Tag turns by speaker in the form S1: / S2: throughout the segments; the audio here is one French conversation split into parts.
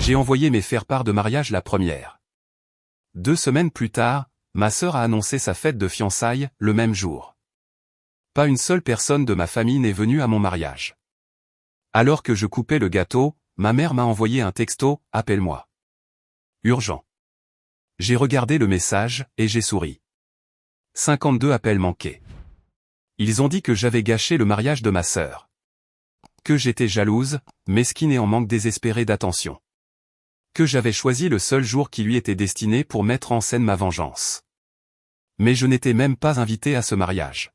S1: J'ai envoyé mes faire-part de mariage la première. 2 semaines plus tard, ma sœur a annoncé sa fête de fiançailles, le même jour. Pas une seule personne de ma famille n'est venue à mon mariage. Alors que je coupais le gâteau, ma mère m'a envoyé un texto, « Appelle-moi. Urgent ». J'ai regardé le message, et j'ai souri. 52 appels manqués. Ils ont dit que j'avais gâché le mariage de ma sœur. Que j'étais jalouse, mesquine et en manque désespéré d'attention. Que j'avais choisi le seul jour qui lui était destiné pour mettre en scène ma vengeance. Mais je n'étais même pas invité à ce mariage.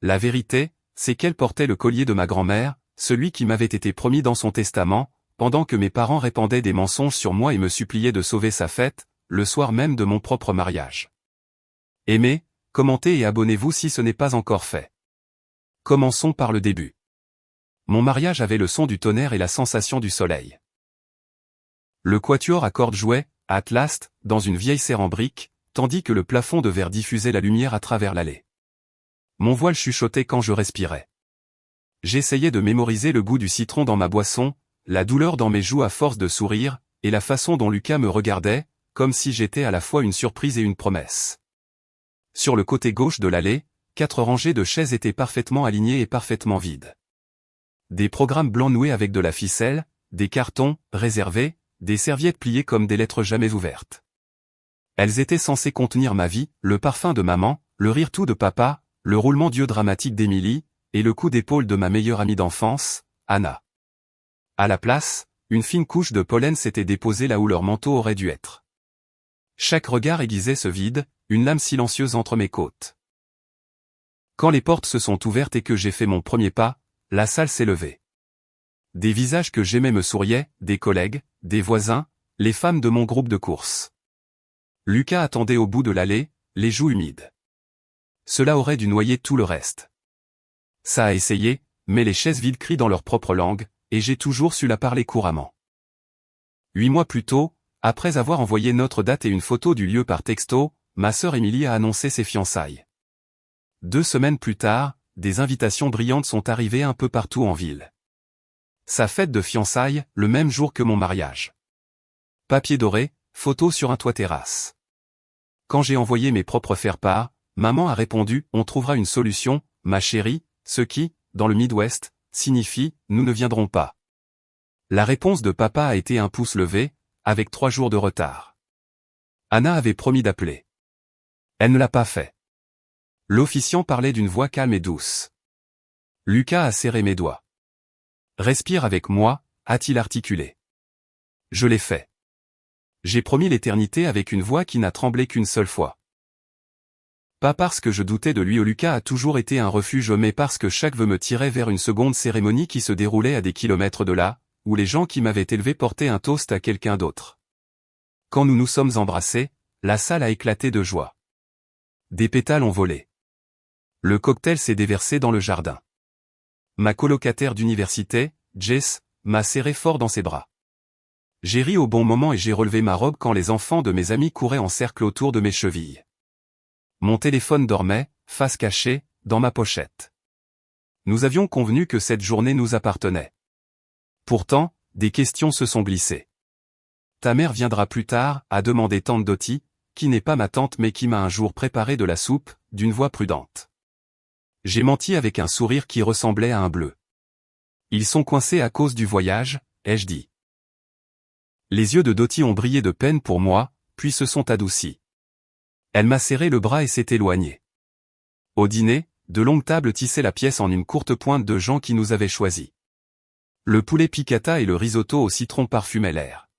S1: La vérité, c'est qu'elle portait le collier de ma grand-mère, celui qui m'avait été promis dans son testament, pendant que mes parents répandaient des mensonges sur moi et me suppliaient de sauver sa fête, le soir même de mon propre mariage. Aimez, commentez et abonnez-vous si ce n'est pas encore fait. Commençons par le début. Mon mariage avait le son du tonnerre et la sensation du soleil. Le quatuor à cordes jouait, at last, dans une vieille serre en briques, tandis que le plafond de verre diffusait la lumière à travers l'allée. Mon voile chuchotait quand je respirais. J'essayais de mémoriser le goût du citron dans ma boisson, la douleur dans mes joues à force de sourire, et la façon dont Lucas me regardait, comme si j'étais à la fois une surprise et une promesse. Sur le côté gauche de l'allée, 4 rangées de chaises étaient parfaitement alignées et parfaitement vides. Des programmes blancs noués avec de la ficelle, des cartons, réservés, des serviettes pliées comme des lettres jamais ouvertes. Elles étaient censées contenir ma vie, le parfum de maman, le rire tout de papa, le roulement d'yeux dramatique d'Émilie, et le coup d'épaule de ma meilleure amie d'enfance, Anna. À la place, une fine couche de pollen s'était déposée là où leur manteau aurait dû être. Chaque regard aiguisait ce vide, une lame silencieuse entre mes côtes. Quand les portes se sont ouvertes et que j'ai fait mon premier pas, la salle s'est levée. Des visages que j'aimais me souriaient, des collègues, des voisins, les femmes de mon groupe de course. Lucas attendait au bout de l'allée, les joues humides. Cela aurait dû noyer tout le reste. Ça a essayé, mais les chaises vides crient dans leur propre langue, et j'ai toujours su la parler couramment. 8 mois plus tôt, après avoir envoyé notre date et une photo du lieu par texto, ma sœur Émilie a annoncé ses fiançailles. 2 semaines plus tard, des invitations brillantes sont arrivées un peu partout en ville. Sa fête de fiançailles, le même jour que mon mariage. Papier doré, photo sur un toit terrasse. Quand j'ai envoyé mes propres faire-part, maman a répondu « On trouvera une solution, ma chérie », ce qui, dans le Midwest, signifie « Nous ne viendrons pas ». La réponse de papa a été un pouce levé, avec 3 jours de retard. Anna avait promis d'appeler. Elle ne l'a pas fait. L'officiant parlait d'une voix calme et douce. Lucas a serré mes doigts. Respire avec moi, a-t-il articulé. Je l'ai fait. J'ai promis l'éternité avec une voix qui n'a tremblé qu'une seule fois. Pas parce que je doutais de lui. Lucas a toujours été un refuge, mais parce que chaque vœu me tirait vers une seconde cérémonie qui se déroulait à des kilomètres de là, où les gens qui m'avaient élevé portaient un toast à quelqu'un d'autre. Quand nous nous sommes embrassés, la salle a éclaté de joie. Des pétales ont volé. Le cocktail s'est déversé dans le jardin. Ma colocataire d'université, Jess, m'a serré fort dans ses bras. J'ai ri au bon moment et j'ai relevé ma robe quand les enfants de mes amis couraient en cercle autour de mes chevilles. Mon téléphone dormait, face cachée, dans ma pochette. Nous avions convenu que cette journée nous appartenait. Pourtant, des questions se sont glissées. Ta mère viendra plus tard, a demandé tante Dottie, qui n'est pas ma tante mais qui m'a un jour préparé de la soupe, d'une voix prudente. J'ai menti avec un sourire qui ressemblait à un bleu. Ils sont coincés à cause du voyage, ai-je dit. Les yeux de Dottie ont brillé de peine pour moi, puis se sont adoucis. Elle m'a serré le bras et s'est éloignée. Au dîner, de longues tables tissaient la pièce en une courte pointe de gens qui nous avaient choisis. Le poulet piccata et le risotto au citron parfumaient l'air.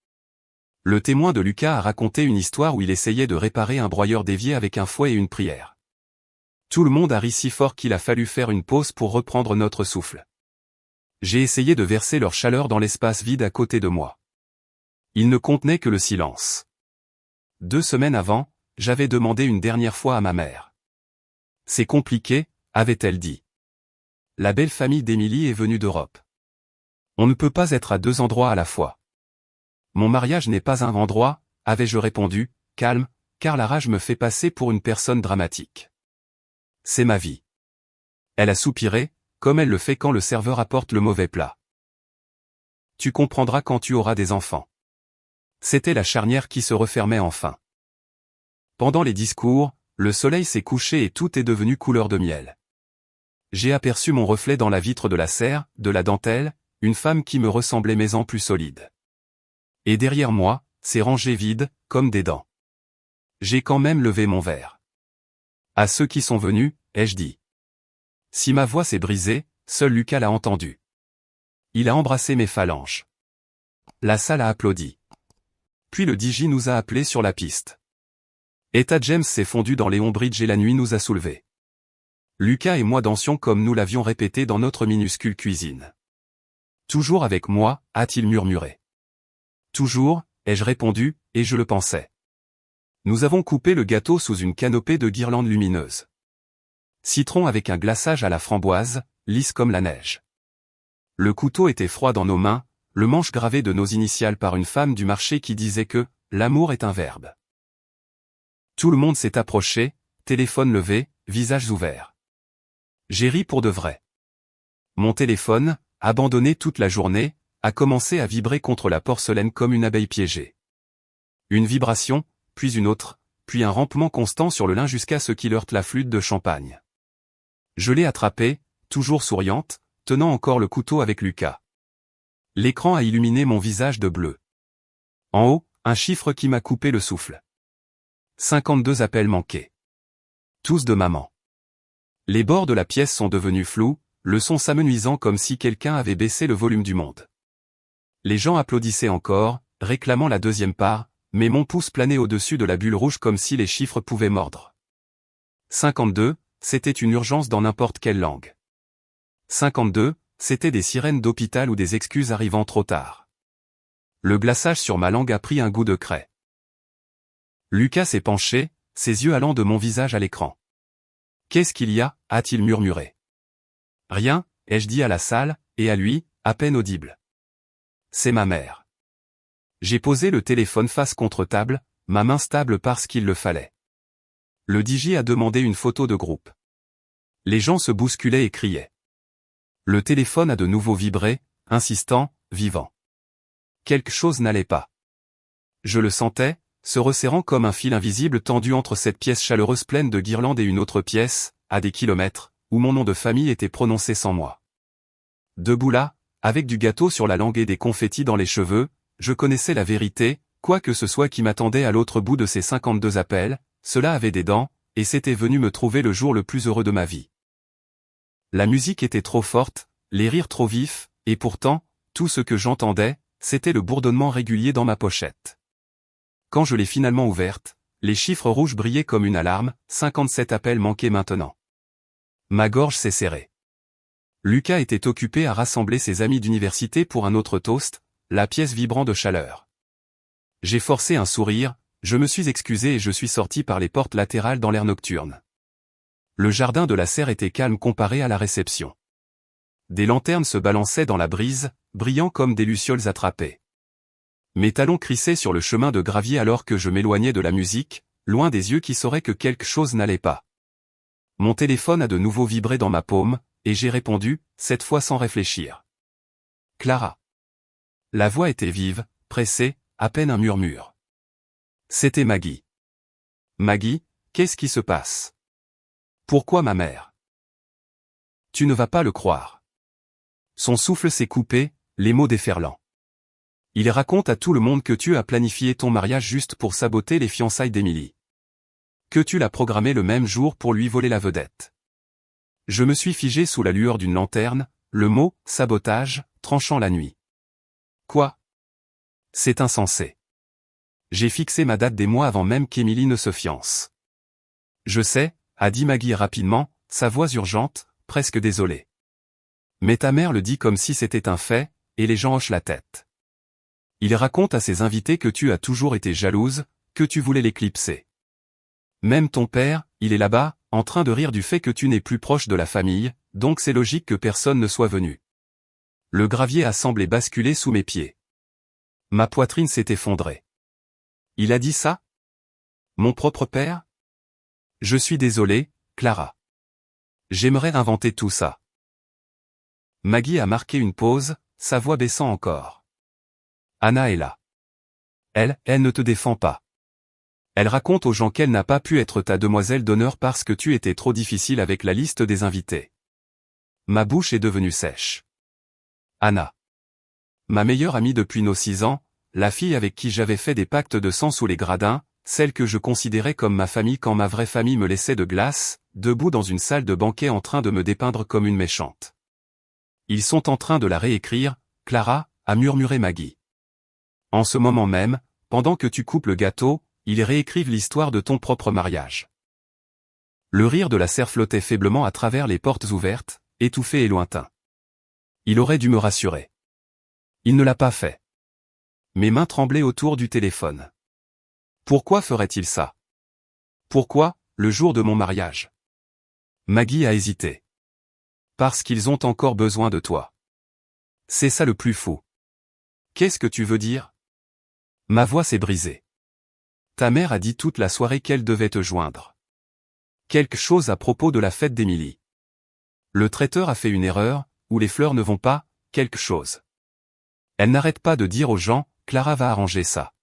S1: Le témoin de Lucas a raconté une histoire où il essayait de réparer un broyeur dévié avec un fouet et une prière. Tout le monde a ri si fort qu'il a fallu faire une pause pour reprendre notre souffle. J'ai essayé de verser leur chaleur dans l'espace vide à côté de moi. Il ne contenait que le silence. 2 semaines avant, j'avais demandé une dernière fois à ma mère. C'est compliqué, avait-elle dit. La belle famille d'Émilie est venue d'Europe. On ne peut pas être à 2 endroits à la fois. Mon mariage n'est pas un endroit, avais-je répondu, calme, car la rage me fait passer pour une personne dramatique. C'est ma vie. Elle a soupiré, comme elle le fait quand le serveur apporte le mauvais plat. Tu comprendras quand tu auras des enfants. C'était la charnière qui se refermait enfin. Pendant les discours, le soleil s'est couché et tout est devenu couleur de miel. J'ai aperçu mon reflet dans la vitre de la serre, de la dentelle, une femme qui me ressemblait mais en plus solide. Et derrière moi, ces rangées vides, comme des dents. J'ai quand même levé mon verre. À ceux qui sont venus, ai-je dit. Si ma voix s'est brisée, seul Lucas l'a entendu. Il a embrassé mes phalanges. La salle a applaudi. Puis le DJ nous a appelés sur la piste. Etta James s'est fondu dans Léon Bridge et la nuit nous a soulevés. Lucas et moi dansions comme nous l'avions répété dans notre minuscule cuisine. Toujours avec moi, a-t-il murmuré. Toujours, ai-je répondu, et je le pensais. Nous avons coupé le gâteau sous une canopée de guirlandes lumineuses. Citron avec un glaçage à la framboise, lisse comme la neige. Le couteau était froid dans nos mains, le manche gravé de nos initiales par une femme du marché qui disait que « l'amour est un verbe ». Tout le monde s'est approché, téléphone levé, visages ouverts. J'ai ri pour de vrai. Mon téléphone, abandonné toute la journée, a commencé à vibrer contre la porcelaine comme une abeille piégée. Une vibration, puis une autre, puis un rampement constant sur le lin jusqu'à ce qu'il heurte la flûte de champagne. Je l'ai attrapée, toujours souriante, tenant encore le couteau avec Lucas. L'écran a illuminé mon visage de bleu. En haut, un chiffre qui m'a coupé le souffle. 52 appels manqués. Tous de maman. Les bords de la pièce sont devenus flous, le son s'amenuisant comme si quelqu'un avait baissé le volume du monde. Les gens applaudissaient encore, réclamant la deuxième part, mais mon pouce planait au-dessus de la bulle rouge comme si les chiffres pouvaient mordre. 52, c'était une urgence dans n'importe quelle langue. 52, c'était des sirènes d'hôpital ou des excuses arrivant trop tard. Le glaçage sur ma langue a pris un goût de craie. Lucas s'est penché, ses yeux allant de mon visage à l'écran. « Qu'est-ce qu'il y a » a-t-il murmuré. « Rien » ai-je dit à la salle, et à lui, à peine audible. « C'est ma mère. » J'ai posé le téléphone face contre table, ma main stable parce qu'il le fallait. Le DJ a demandé une photo de groupe. Les gens se bousculaient et criaient. Le téléphone a de nouveau vibré, insistant, vivant. Quelque chose n'allait pas. Je le sentais, se resserrant comme un fil invisible tendu entre cette pièce chaleureuse pleine de guirlandes et une autre pièce, à des kilomètres, où mon nom de famille était prononcé sans moi. Debout là, avec du gâteau sur la langue et des confettis dans les cheveux, je connaissais la vérité, quoi que ce soit qui m'attendait à l'autre bout de ces 52 appels, cela avait des dents, et c'était venu me trouver le jour le plus heureux de ma vie. La musique était trop forte, les rires trop vifs, et pourtant, tout ce que j'entendais, c'était le bourdonnement régulier dans ma pochette. Quand je l'ai finalement ouverte, les chiffres rouges brillaient comme une alarme, 57 appels manqués maintenant. Ma gorge s'est serrée. Lucas était occupé à rassembler ses amis d'université pour un autre toast, la pièce vibrant de chaleur. J'ai forcé un sourire, je me suis excusé et je suis sorti par les portes latérales dans l'air nocturne. Le jardin de la serre était calme comparé à la réception. Des lanternes se balançaient dans la brise, brillant comme des lucioles attrapées. Mes talons crissaient sur le chemin de gravier alors que je m'éloignais de la musique, loin des yeux qui sauraient que quelque chose n'allait pas. Mon téléphone a de nouveau vibré dans ma paume, et j'ai répondu, cette fois sans réfléchir. Clara. La voix était vive, pressée, à peine un murmure. C'était Maggie. Maggie, qu'est-ce qui se passe? Pourquoi ma mère? Tu ne vas pas le croire. Son souffle s'est coupé, les mots déferlant. Il raconte à tout le monde que tu as planifié ton mariage juste pour saboter les fiançailles d'Emily. Que tu l'as programmé le même jour pour lui voler la vedette. Je me suis figé sous la lueur d'une lanterne, le mot « sabotage » tranchant la nuit. Quoi? C'est insensé. J'ai fixé ma date des mois avant même qu'Emily ne se fiance. Je sais, a dit Maggie rapidement, sa voix urgente, presque désolée. Mais ta mère le dit comme si c'était un fait, et les gens hochent la tête. Il raconte à ses invités que tu as toujours été jalouse, que tu voulais l'éclipser. Même ton père, il est là-bas, en train de rire du fait que tu n'es plus proche de la famille, donc c'est logique que personne ne soit venu. Le gravier a semblé basculer sous mes pieds. Ma poitrine s'est effondrée. Il a dit ça? Mon propre père? Je suis désolé, Clara. J'aimerais inventer tout ça. Maggie a marqué une pause, sa voix baissant encore. Anna est là. Elle ne te défend pas. Elle raconte aux gens qu'elle n'a pas pu être ta demoiselle d'honneur parce que tu étais trop difficile avec la liste des invités. Ma bouche est devenue sèche. Anna. Ma meilleure amie depuis nos 6 ans, la fille avec qui j'avais fait des pactes de sang sous les gradins, celle que je considérais comme ma famille quand ma vraie famille me laissait de glace, debout dans une salle de banquet en train de me dépeindre comme une méchante. Ils sont en train de la réécrire, Clara, a murmuré Maggie. En ce moment même, pendant que tu coupes le gâteau, ils réécrivent l'histoire de ton propre mariage. Le rire de la serre flottait faiblement à travers les portes ouvertes, étouffé et lointain. Il aurait dû me rassurer. Il ne l'a pas fait. Mes mains tremblaient autour du téléphone. Pourquoi ferait-il ça? Pourquoi, le jour de mon mariage? Maggie a hésité. Parce qu'ils ont encore besoin de toi. C'est ça le plus fou. Qu'est-ce que tu veux dire? Ma voix s'est brisée. Ta mère a dit toute la soirée qu'elle devait te joindre. Quelque chose à propos de la fête d'Émilie. Le traiteur a fait une erreur, ou les fleurs ne vont pas, quelque chose. Elle n'arrête pas de dire aux gens, Clara va arranger ça.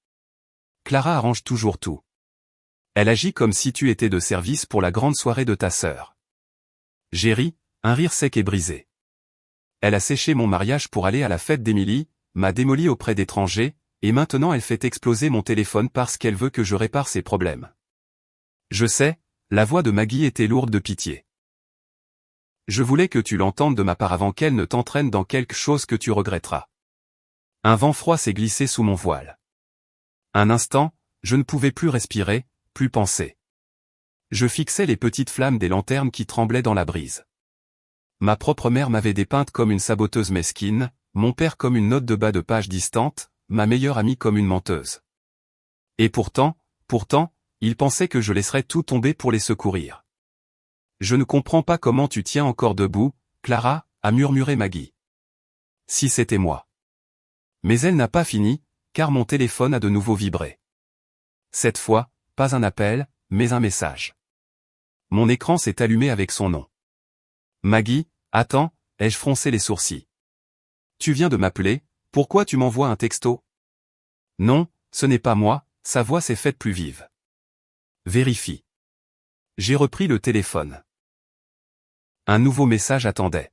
S1: Clara arrange toujours tout. Elle agit comme si tu étais de service pour la grande soirée de ta sœur. J'ai ri, un rire sec et brisé. Elle a séché mon mariage pour aller à la fête d'Émilie, m'a démoli auprès d'étrangers, et maintenant elle fait exploser mon téléphone parce qu'elle veut que je répare ses problèmes. Je sais, la voix de Maggie était lourde de pitié. Je voulais que tu l'entendes de ma part avant qu'elle ne t'entraîne dans quelque chose que tu regretteras. Un vent froid s'est glissé sous mon voile. Un instant, je ne pouvais plus respirer, plus penser. Je fixais les petites flammes des lanternes qui tremblaient dans la brise. Ma propre mère m'avait dépeinte comme une saboteuse mesquine, mon père comme une note de bas de page distante, ma meilleure amie comme une menteuse. Et pourtant, ils pensaient que je laisserais tout tomber pour les secourir. Je ne comprends pas comment tu tiens encore debout, Clara, a murmuré Maggie. Si c'était moi. Mais elle n'a pas fini, car mon téléphone a de nouveau vibré. Cette fois, pas un appel, mais un message. Mon écran s'est allumé avec son nom. Maggie, attends, ai-je froncé les sourcils. Tu viens de m'appeler, pourquoi tu m'envoies un texto? Non, ce n'est pas moi, sa voix s'est faite plus vive. Vérifie. J'ai repris le téléphone. Un nouveau message attendait.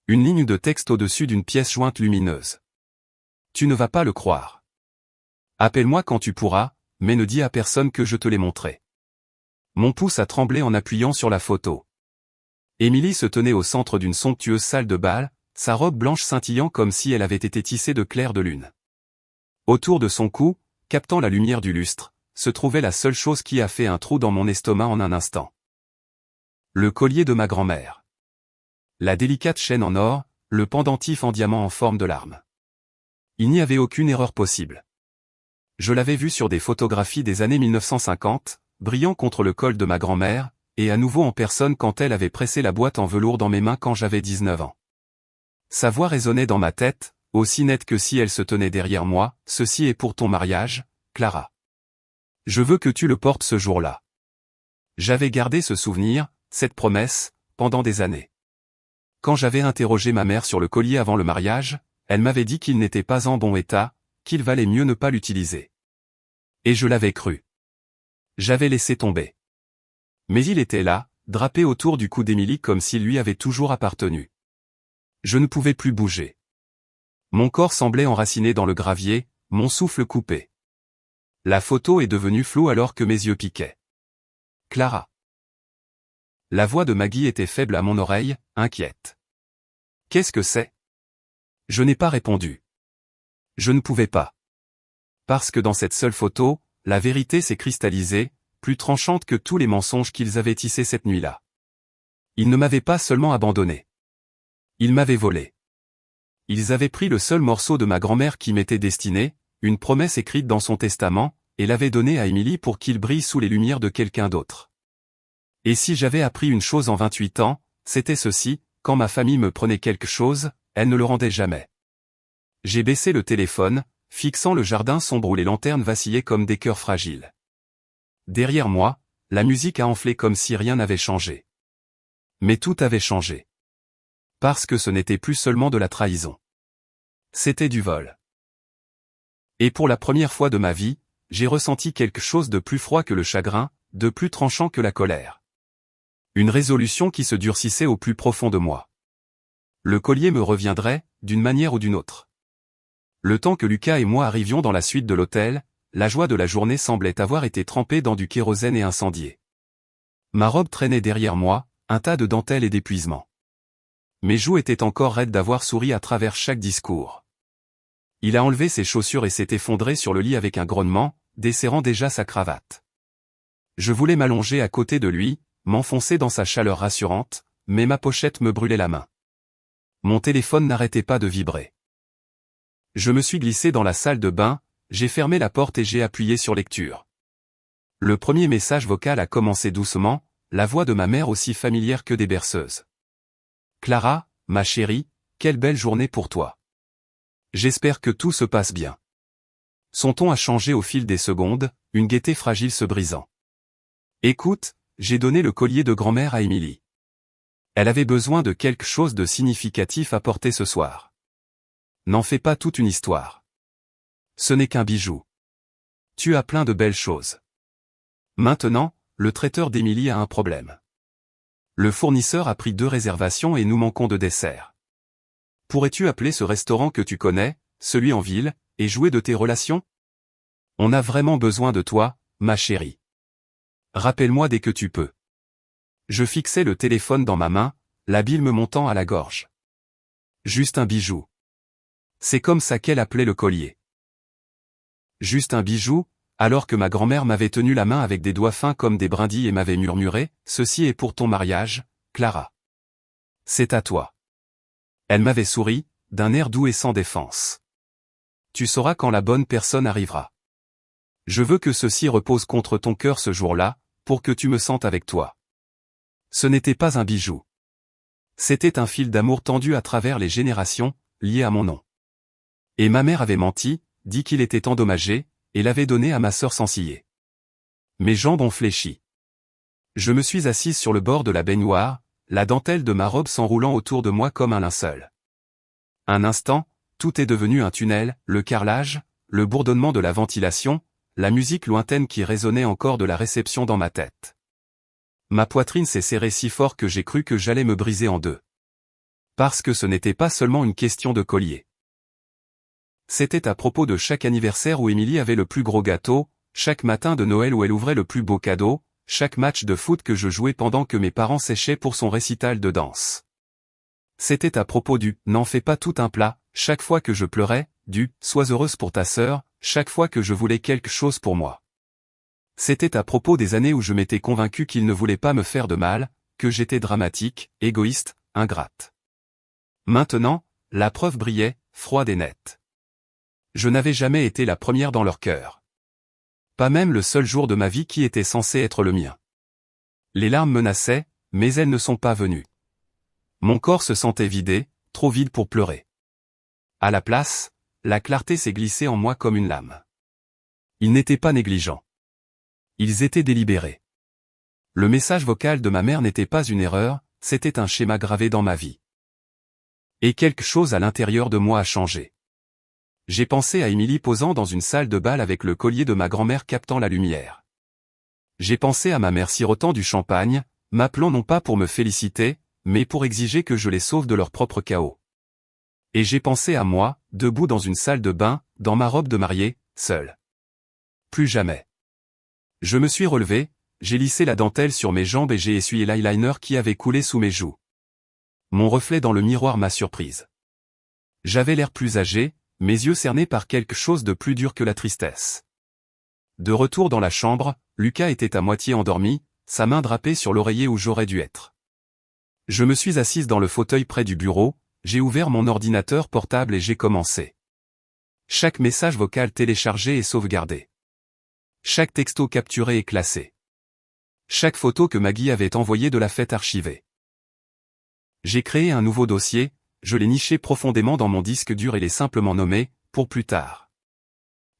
S1: Une ligne de texte au-dessus d'une pièce jointe lumineuse. Tu ne vas pas le croire. Appelle-moi quand tu pourras, mais ne dis à personne que je te l'ai montré. Mon pouce a tremblé en appuyant sur la photo. Émilie se tenait au centre d'une somptueuse salle de bal, sa robe blanche scintillant comme si elle avait été tissée de clair de lune. Autour de son cou, captant la lumière du lustre, se trouvait la seule chose qui a fait un trou dans mon estomac en un instant. Le collier de ma grand-mère. La délicate chaîne en or, le pendentif en diamant en forme de larme. Il n'y avait aucune erreur possible. Je l'avais vu sur des photographies des années 1950, brillant contre le col de ma grand-mère, et à nouveau en personne quand elle avait pressé la boîte en velours dans mes mains quand j'avais 19 ans. Sa voix résonnait dans ma tête, aussi nette que si elle se tenait derrière moi, ceci est pour ton mariage, Clara. Je veux que tu le portes ce jour-là. J'avais gardé ce souvenir, cette promesse, pendant des années. Quand j'avais interrogé ma mère sur le collier avant le mariage, elle m'avait dit qu'il n'était pas en bon état, qu'il valait mieux ne pas l'utiliser. Et je l'avais cru. J'avais laissé tomber. Mais il était là, drapé autour du cou d'Émilie comme s'il lui avait toujours appartenu. Je ne pouvais plus bouger. Mon corps semblait enraciné dans le gravier, mon souffle coupé. La photo est devenue floue alors que mes yeux piquaient. Clara. La voix de Maggie était faible à mon oreille, inquiète. Qu'est-ce que c'est? Je n'ai pas répondu. Je ne pouvais pas. Parce que dans cette seule photo, la vérité s'est cristallisée, plus tranchante que tous les mensonges qu'ils avaient tissés cette nuit-là. Ils ne m'avaient pas seulement abandonné. Ils m'avaient volé. Ils avaient pris le seul morceau de ma grand-mère qui m'était destiné, une promesse écrite dans son testament, et l'avaient donné à Émilie pour qu'il brille sous les lumières de quelqu'un d'autre. Et si j'avais appris une chose en 28 ans, c'était ceci, quand ma famille me prenait quelque chose, elle ne le rendait jamais. J'ai baissé le téléphone, fixant le jardin sombre où les lanternes vacillaient comme des cœurs fragiles. Derrière moi, la musique a enflé comme si rien n'avait changé. Mais tout avait changé. Parce que ce n'était plus seulement de la trahison. C'était du vol. Et pour la première fois de ma vie, j'ai ressenti quelque chose de plus froid que le chagrin, de plus tranchant que la colère. Une résolution qui se durcissait au plus profond de moi. Le collier me reviendrait, d'une manière ou d'une autre. Le temps que Lucas et moi arrivions dans la suite de l'hôtel, la joie de la journée semblait avoir été trempée dans du kérosène et incendiée. Ma robe traînait derrière moi, un tas de dentelles et d'épuisement. Mes joues étaient encore raides d'avoir souri à travers chaque discours. Il a enlevé ses chaussures et s'est effondré sur le lit avec un grognement, desserrant déjà sa cravate. Je voulais m'allonger à côté de lui, m'enfoncer dans sa chaleur rassurante, mais ma pochette me brûlait la main. Mon téléphone n'arrêtait pas de vibrer. Je me suis glissé dans la salle de bain, j'ai fermé la porte et j'ai appuyé sur lecture. Le premier message vocal a commencé doucement, la voix de ma mère aussi familière que des berceuses. Clara, ma chérie, quelle belle journée pour toi. J'espère que tout se passe bien. Son ton a changé au fil des secondes, une gaieté fragile se brisant. Écoute, j'ai donné le collier de grand-mère à Émilie. Elle avait besoin de quelque chose de significatif à porter ce soir. N'en fais pas toute une histoire. Ce n'est qu'un bijou. Tu as plein de belles choses. Maintenant, le traiteur d'Émilie a un problème. Le fournisseur a pris 2 réservations et nous manquons de dessert. Pourrais-tu appeler ce restaurant que tu connais, celui en ville, et jouer de tes relations? On a vraiment besoin de toi, ma chérie. Rappelle-moi dès que tu peux. Je fixais le téléphone dans ma main, la bile me montant à la gorge. Juste un bijou. C'est comme ça qu'elle appelait le collier. Juste un bijou, alors que ma grand-mère m'avait tenu la main avec des doigts fins comme des brindilles et m'avait murmuré, « Ceci est pour ton mariage, Clara. C'est à toi. » Elle m'avait souri, d'un air doux et sans défense. Tu sauras quand la bonne personne arrivera. Je veux que ceci repose contre ton cœur ce jour-là, pour que tu me sentes avec toi. Ce n'était pas un bijou. C'était un fil d'amour tendu à travers les générations, lié à mon nom. Et ma mère avait menti, dit qu'il était endommagé, et l'avait donné à ma sœur Sancillé. Mes jambes ont fléchi. Je me suis assise sur le bord de la baignoire, la dentelle de ma robe s'enroulant autour de moi comme un linceul. Un instant, tout est devenu un tunnel, le carrelage, le bourdonnement de la ventilation, la musique lointaine qui résonnait encore de la réception dans ma tête. Ma poitrine s'est serrée si fort que j'ai cru que j'allais me briser en deux. Parce que ce n'était pas seulement une question de collier. C'était à propos de chaque anniversaire où Émilie avait le plus gros gâteau, chaque matin de Noël où elle ouvrait le plus beau cadeau, chaque match de foot que je jouais pendant que mes parents séchaient pour son récital de danse. C'était à propos du « n'en fais pas tout un plat », chaque fois que je pleurais, du « sois heureuse pour ta sœur », chaque fois que je voulais quelque chose pour moi. C'était à propos des années où je m'étais convaincu qu'il ne voulait pas me faire de mal, que j'étais dramatique, égoïste, ingrate. Maintenant, la preuve brillait, froide et nette. Je n'avais jamais été la première dans leur cœur. Pas même le seul jour de ma vie qui était censé être le mien. Les larmes menaçaient, mais elles ne sont pas venues. Mon corps se sentait vidé, trop vide pour pleurer. À la place, la clarté s'est glissée en moi comme une lame. Ils n'étaient pas négligents. Ils étaient délibérés. Le message vocal de ma mère n'était pas une erreur, c'était un schéma gravé dans ma vie. Et quelque chose à l'intérieur de moi a changé. J'ai pensé à Émilie posant dans une salle de bal avec le collier de ma grand-mère captant la lumière. J'ai pensé à ma mère sirotant du champagne, m'appelant non pas pour me féliciter, mais pour exiger que je les sauve de leur propre chaos. Et j'ai pensé à moi, debout dans une salle de bain, dans ma robe de mariée, seule. Plus jamais. Je me suis relevé, j'ai lissé la dentelle sur mes jambes et j'ai essuyé l'eyeliner qui avait coulé sous mes joues. Mon reflet dans le miroir m'a surprise. J'avais l'air plus âgé, mes yeux cernés par quelque chose de plus dur que la tristesse. De retour dans la chambre, Lucas était à moitié endormi, sa main drapée sur l'oreiller où j'aurais dû être. Je me suis assise dans le fauteuil près du bureau, j'ai ouvert mon ordinateur portable et j'ai commencé. Chaque message vocal téléchargé et sauvegardé. Chaque texto capturé et classé. Chaque photo que Maggie avait envoyée de la fête archivée. J'ai créé un nouveau dossier, je l'ai niché profondément dans mon disque dur et l'ai simplement nommé « pour plus tard ».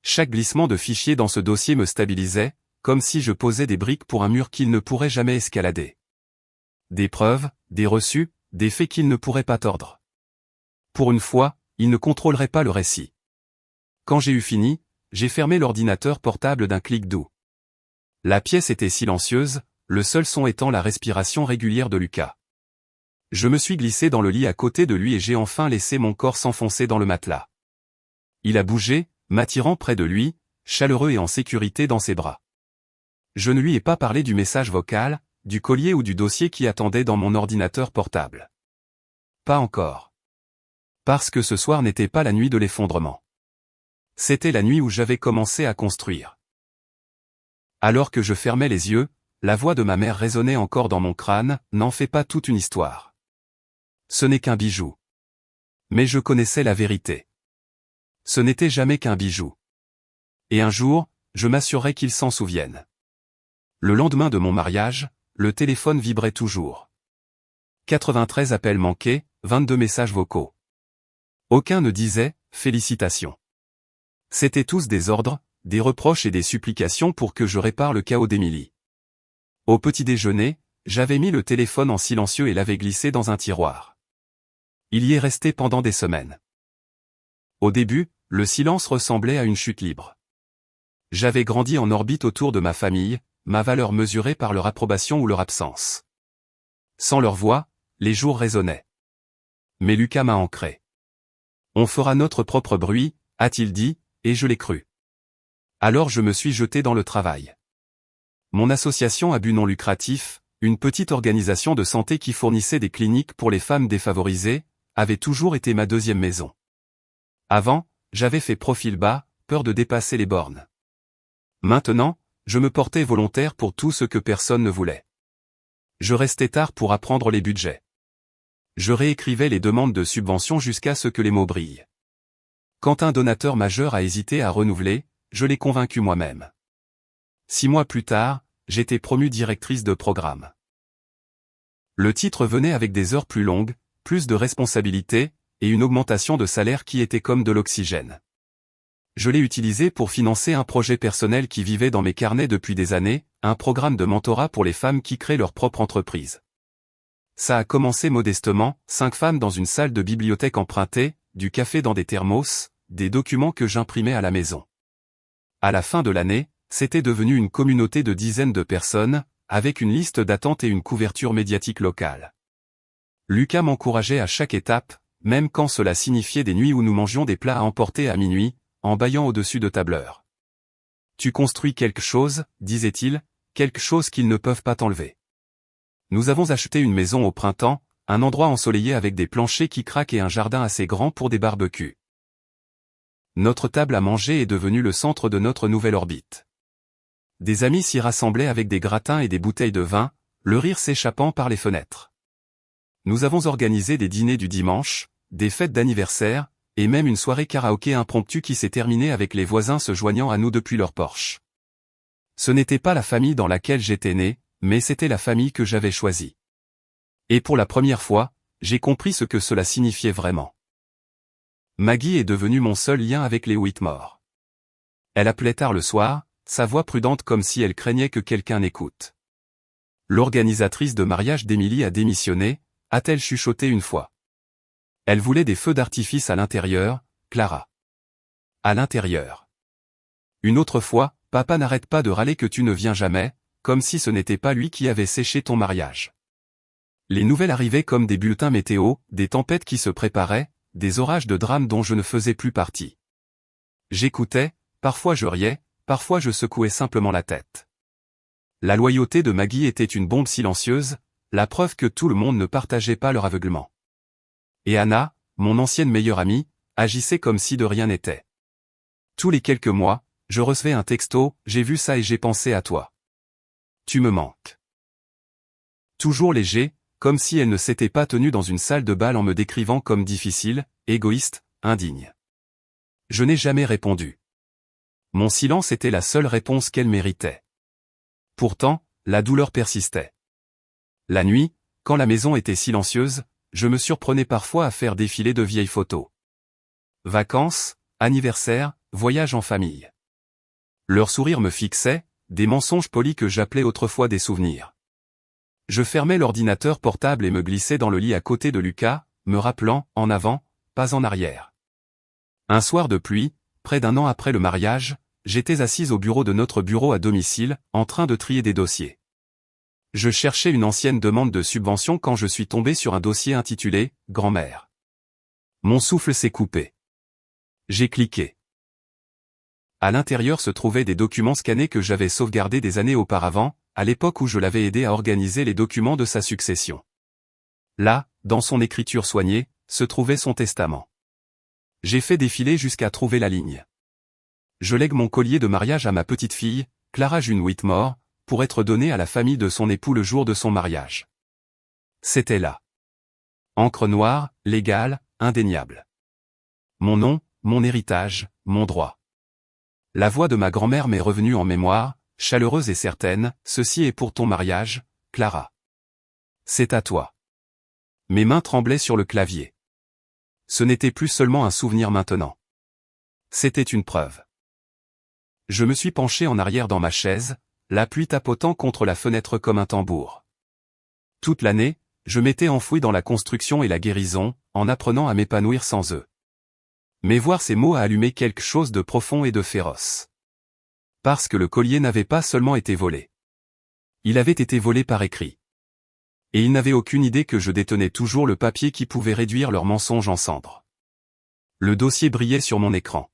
S1: Chaque glissement de fichier dans ce dossier me stabilisait, comme si je posais des briques pour un mur qu'il ne pourrait jamais escalader. Des preuves, des reçus, des faits qu'il ne pourrait pas tordre. Pour une fois, il ne contrôlerait pas le récit. Quand j'ai eu fini, j'ai fermé l'ordinateur portable d'un clic doux. La pièce était silencieuse, le seul son étant la respiration régulière de Lucas. Je me suis glissé dans le lit à côté de lui et j'ai enfin laissé mon corps s'enfoncer dans le matelas. Il a bougé, m'attirant près de lui, chaleureux et en sécurité dans ses bras. Je ne lui ai pas parlé du message vocal, du collier ou du dossier qui attendait dans mon ordinateur portable. Pas encore. Parce que ce soir n'était pas la nuit de l'effondrement. C'était la nuit où j'avais commencé à construire. Alors que je fermais les yeux, la voix de ma mère résonnait encore dans mon crâne, n'en fais pas toute une histoire. Ce n'est qu'un bijou. Mais je connaissais la vérité. Ce n'était jamais qu'un bijou. Et un jour, je m'assurerai qu'ils s'en souviennent. Le lendemain de mon mariage, le téléphone vibrait toujours. 93 appels manqués, 22 messages vocaux. Aucun ne disait « Félicitations ». C'étaient tous des ordres, des reproches et des supplications pour que je répare le chaos d'Émilie. Au petit déjeuner, j'avais mis le téléphone en silencieux et l'avais glissé dans un tiroir. Il y est resté pendant des semaines. Au début, le silence ressemblait à une chute libre. J'avais grandi en orbite autour de ma famille, ma valeur mesurée par leur approbation ou leur absence. Sans leur voix, les jours résonnaient. Mais Lucas m'a ancré. On fera notre propre bruit, a-t-il dit, et je l'ai cru. Alors je me suis jeté dans le travail. Mon association à but non lucratif, une petite organisation de santé qui fournissait des cliniques pour les femmes défavorisées, avait toujours été ma deuxième maison. Avant, j'avais fait profil bas, peur de dépasser les bornes. Maintenant, je me portais volontaire pour tout ce que personne ne voulait. Je restais tard pour apprendre les budgets. Je réécrivais les demandes de subvention jusqu'à ce que les mots brillent. Quand un donateur majeur a hésité à renouveler, je l'ai convaincu moi-même. 6 mois plus tard, j'étais promue directrice de programme. Le titre venait avec des heures plus longues, plus de responsabilités, et une augmentation de salaire qui était comme de l'oxygène. Je l'ai utilisé pour financer un projet personnel qui vivait dans mes carnets depuis des années, un programme de mentorat pour les femmes qui créent leur propre entreprise. Ça a commencé modestement, 5 femmes dans une salle de bibliothèque empruntée, du café dans des thermos, des documents que j'imprimais à la maison. À la fin de l'année, c'était devenu une communauté de dizaines de personnes, avec une liste d'attente et une couverture médiatique locale. Lucas m'encourageait à chaque étape, même quand cela signifiait des nuits où nous mangions des plats à emporter à minuit, en bâillant au-dessus de tableurs. Tu construis quelque chose, disait-il, quelque chose qu'ils ne peuvent pas t'enlever. Nous avons acheté une maison au printemps, un endroit ensoleillé avec des planchers qui craquent et un jardin assez grand pour des barbecues. Notre table à manger est devenue le centre de notre nouvelle orbite. Des amis s'y rassemblaient avec des gratins et des bouteilles de vin, le rire s'échappant par les fenêtres. Nous avons organisé des dîners du dimanche, des fêtes d'anniversaire, et même une soirée karaoké impromptue qui s'est terminée avec les voisins se joignant à nous depuis leur porche. Ce n'était pas la famille dans laquelle j'étais né, mais c'était la famille que j'avais choisie. Et pour la première fois, j'ai compris ce que cela signifiait vraiment. Maggie est devenue mon seul lien avec les Whitmore. Elle appelait tard le soir, sa voix prudente comme si elle craignait que quelqu'un n'écoute. L'organisatrice de mariage d'Émilie a démissionné, a-t-elle chuchoté une fois. Elle voulait des feux d'artifice à l'intérieur, Clara. À l'intérieur. Une autre fois, papa n'arrête pas de râler que tu ne viens jamais, comme si ce n'était pas lui qui avait séché ton mariage. Les nouvelles arrivaient comme des bulletins météo, des tempêtes qui se préparaient, des orages de drames dont je ne faisais plus partie. J'écoutais, parfois je riais, parfois je secouais simplement la tête. La loyauté de Maggie était une bombe silencieuse, la preuve que tout le monde ne partageait pas leur aveuglement. Et Anna, mon ancienne meilleure amie, agissait comme si de rien n'était. Tous les quelques mois, je recevais un texto, j'ai vu ça et j'ai pensé à toi. Tu me manques. Toujours léger, comme si elle ne s'était pas tenue dans une salle de bal en me décrivant comme difficile, égoïste, indigne. Je n'ai jamais répondu. Mon silence était la seule réponse qu'elle méritait. Pourtant, la douleur persistait. La nuit, quand la maison était silencieuse, je me surprenais parfois à faire défiler de vieilles photos. Vacances, anniversaires, voyages en famille. Leur sourire me fixait, des mensonges polis que j'appelais autrefois des souvenirs. Je fermais l'ordinateur portable et me glissais dans le lit à côté de Lucas, me rappelant, en avant, pas en arrière. Un soir de pluie, près d'1 an après le mariage, j'étais assise au bureau de notre bureau à domicile, en train de trier des dossiers. Je cherchais une ancienne demande de subvention quand je suis tombé sur un dossier intitulé « Grand-mère ». Mon souffle s'est coupé. J'ai cliqué. À l'intérieur se trouvaient des documents scannés que j'avais sauvegardés des années auparavant, à l'époque où je l'avais aidé à organiser les documents de sa succession. Là, dans son écriture soignée, se trouvait son testament. J'ai fait défiler jusqu'à trouver la ligne. Je lègue mon collier de mariage à ma petite-fille, Clara June Whitmore, pour être donné à la famille de son époux le jour de son mariage. C'était là. Encre noire, légale, indéniable. Mon nom, mon héritage, mon droit. La voix de ma grand-mère m'est revenue en mémoire, chaleureuse et certaine, ceci est pour ton mariage, Clara. C'est à toi. Mes mains tremblaient sur le clavier. Ce n'était plus seulement un souvenir maintenant. C'était une preuve. Je me suis penché en arrière dans ma chaise, la pluie tapotant contre la fenêtre comme un tambour. Toute l'année, je m'étais enfoui dans la construction et la guérison, en apprenant à m'épanouir sans eux. Mais voir ces mots a allumé quelque chose de profond et de féroce. Parce que le collier n'avait pas seulement été volé. Il avait été volé par écrit. Et ils n'avaient aucune idée que je détenais toujours le papier qui pouvait réduire leur mensonge en cendres. Le dossier brillait sur mon écran.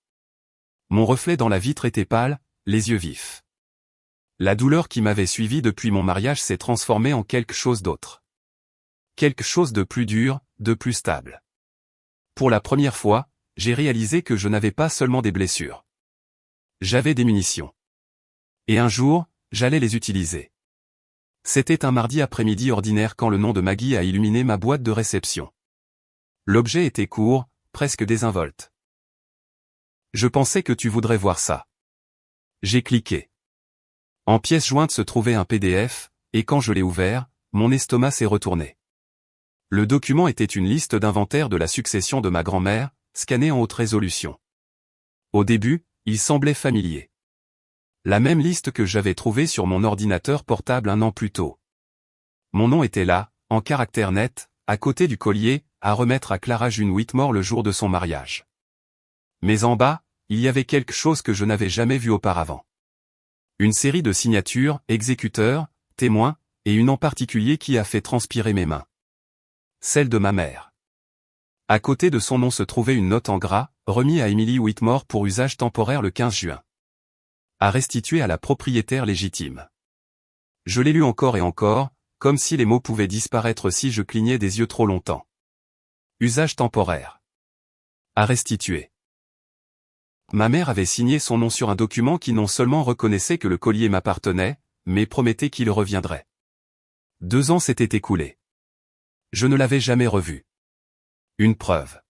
S1: Mon reflet dans la vitre était pâle, les yeux vifs. La douleur qui m'avait suivi depuis mon mariage s'est transformée en quelque chose d'autre. Quelque chose de plus dur, de plus stable. Pour la première fois, j'ai réalisé que je n'avais pas seulement des blessures. J'avais des munitions. Et un jour, j'allais les utiliser. C'était un mardi après-midi ordinaire quand le nom de Maggie a illuminé ma boîte de réception. L'objet était court, presque désinvolte. Je pensais que tu voudrais voir ça. J'ai cliqué. En pièce jointe se trouvait un PDF, et quand je l'ai ouvert, mon estomac s'est retourné. Le document était une liste d'inventaire de la succession de ma grand-mère, scannée en haute résolution. Au début, il semblait familier. La même liste que j'avais trouvée sur mon ordinateur portable 1 an plus tôt. Mon nom était là, en caractères nets, à côté du collier, à remettre à Clara June Whitmore le jour de son mariage. Mais en bas, il y avait quelque chose que je n'avais jamais vu auparavant. Une série de signatures, exécuteurs, témoins, et une en particulier qui a fait transpirer mes mains. Celle de ma mère. À côté de son nom se trouvait une note en gras, remis à Emily Whitmore pour usage temporaire le 15 juin. À restituer à la propriétaire légitime. Je l'ai lu encore et encore, comme si les mots pouvaient disparaître si je clignais des yeux trop longtemps. Usage temporaire. À restituer. Ma mère avait signé son nom sur un document qui non seulement reconnaissait que le collier m'appartenait, mais promettait qu'il reviendrait. 2 ans s'étaient écoulés. Je ne l'avais jamais revu. Une preuve.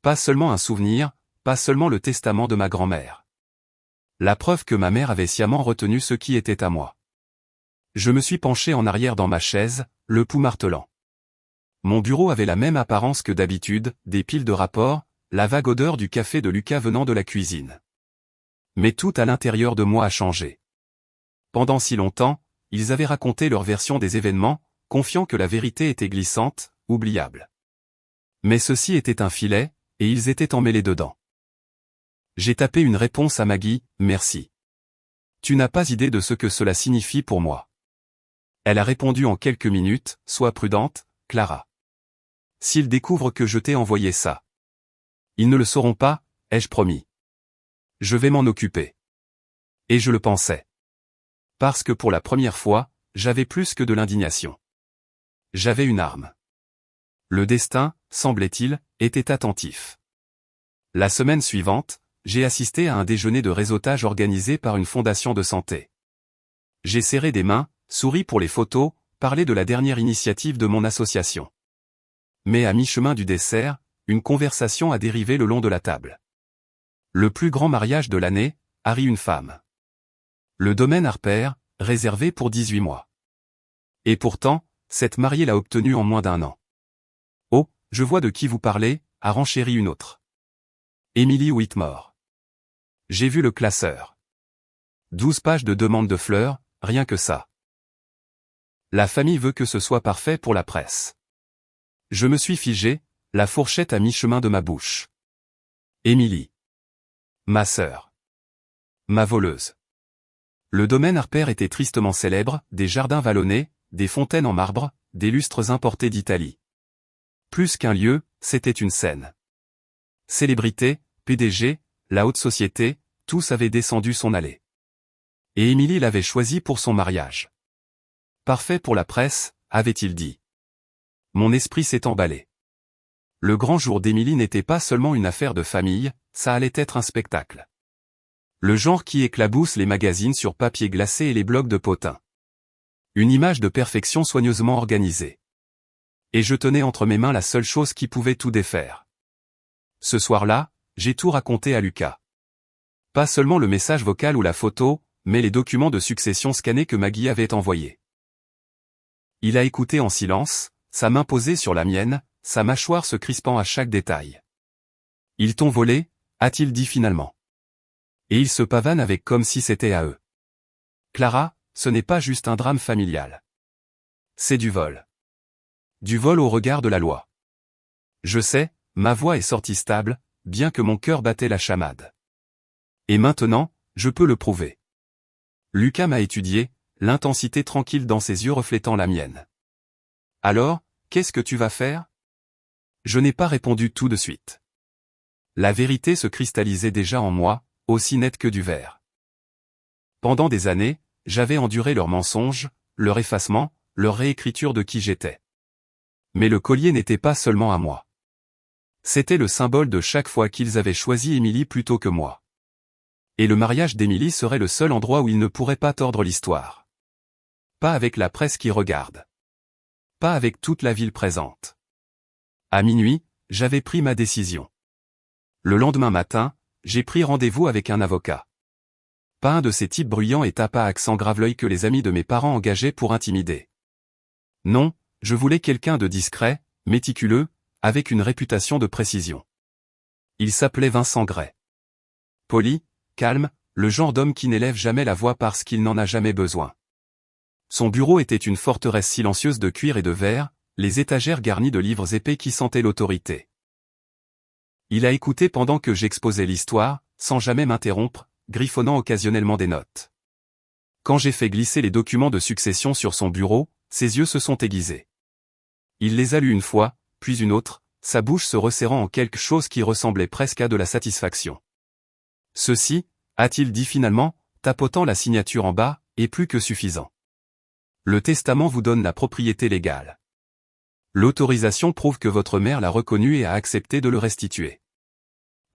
S1: Pas seulement un souvenir, pas seulement le testament de ma grand-mère. La preuve que ma mère avait sciemment retenu ce qui était à moi. Je me suis penché en arrière dans ma chaise, le pouls martelant. Mon bureau avait la même apparence que d'habitude, des piles de rapports, la vague odeur du café de Lucas venant de la cuisine. Mais tout à l'intérieur de moi a changé. Pendant si longtemps, ils avaient raconté leur version des événements, confiant que la vérité était glissante, oubliable. Mais ceci était un filet, et ils étaient emmêlés dedans. J'ai tapé une réponse à Maggie, merci. Tu n'as pas idée de ce que cela signifie pour moi. Elle a répondu en quelques minutes, sois prudente, Clara. S'ils découvrent que je t'ai envoyé ça. Ils ne le sauront pas, ai-je promis. Je vais m'en occuper. Et je le pensais. Parce que pour la première fois, j'avais plus que de l'indignation. J'avais une arme. Le destin, semblait-il, était attentif. La semaine suivante, j'ai assisté à un déjeuner de réseautage organisé par une fondation de santé. J'ai serré des mains, souri pour les photos, parlé de la dernière initiative de mon association. Mais à mi-chemin du dessert, une conversation a dérivé le long de la table. Le plus grand mariage de l'année, Harry une femme. Le domaine Harper, réservé pour 18 mois. Et pourtant, cette mariée l'a obtenu en moins d'1 an. Oh, je vois de qui vous parlez, a renchéri une autre. Emily Whitmore. J'ai vu le classeur. 12 pages de demande de fleurs, rien que ça. La famille veut que ce soit parfait pour la presse. Je me suis figé, la fourchette à mi-chemin de ma bouche. Emily. Ma sœur. Ma voleuse. Le domaine Harper était tristement célèbre, des jardins vallonnés, des fontaines en marbre, des lustres importés d'Italie. Plus qu'un lieu, c'était une scène. Célébrités, PDG, la haute société, tous avaient descendu son allée. Et Émilie l'avait choisi pour son mariage. Parfait pour la presse, avait-il dit. Mon esprit s'est emballé. Le grand jour d'Émilie n'était pas seulement une affaire de famille, ça allait être un spectacle. Le genre qui éclabousse les magazines sur papier glacé et les blogs de potins. Une image de perfection soigneusement organisée. Et je tenais entre mes mains la seule chose qui pouvait tout défaire. Ce soir-là, j'ai tout raconté à Lucas. Pas seulement le message vocal ou la photo, mais les documents de succession scannés que Maggie avait envoyés. Il a écouté en silence, sa main posée sur la mienne, sa mâchoire se crispant à chaque détail. Ils t'ont volé, a-t-il dit finalement. Et il se pavane avec comme si c'était à eux. Clara, ce n'est pas juste un drame familial. C'est du vol. Du vol au regard de la loi. Je sais, ma voix est sortie stable, bien que mon cœur battait la chamade. Et maintenant, je peux le prouver. Lucas m'a étudié, l'intensité tranquille dans ses yeux reflétant la mienne. Alors, qu'est-ce que tu vas faire? Je n'ai pas répondu tout de suite. La vérité se cristallisait déjà en moi, aussi nette que du verre. Pendant des années, j'avais enduré leurs mensonges, leur effacement, leur réécriture de qui j'étais. Mais le collier n'était pas seulement à moi. C'était le symbole de chaque fois qu'ils avaient choisi Émilie plutôt que moi. Et le mariage d'Émilie serait le seul endroit où ils ne pourraient pas tordre l'histoire. Pas avec la presse qui regarde. Pas avec toute la ville présente. À minuit, j'avais pris ma décision. Le lendemain matin, j'ai pris rendez-vous avec un avocat. Pas un de ces types bruyants et tapas à accent grave-l'œil que les amis de mes parents engageaient pour intimider. Non, je voulais quelqu'un de discret, méticuleux, avec une réputation de précision. Il s'appelait Vincent Gray. Poli, calme, le genre d'homme qui n'élève jamais la voix parce qu'il n'en a jamais besoin. Son bureau était une forteresse silencieuse de cuir et de verre, les étagères garnies de livres épais qui sentaient l'autorité. Il a écouté pendant que j'exposais l'histoire, sans jamais m'interrompre, griffonnant occasionnellement des notes. Quand j'ai fait glisser les documents de succession sur son bureau, ses yeux se sont aiguisés. Il les a lus une fois, puis une autre, sa bouche se resserrant en quelque chose qui ressemblait presque à de la satisfaction. Ceci, a-t-il dit finalement, tapotant la signature en bas, est plus que suffisant. Le testament vous donne la propriété légale. L'autorisation prouve que votre mère l'a reconnu et a accepté de le restituer.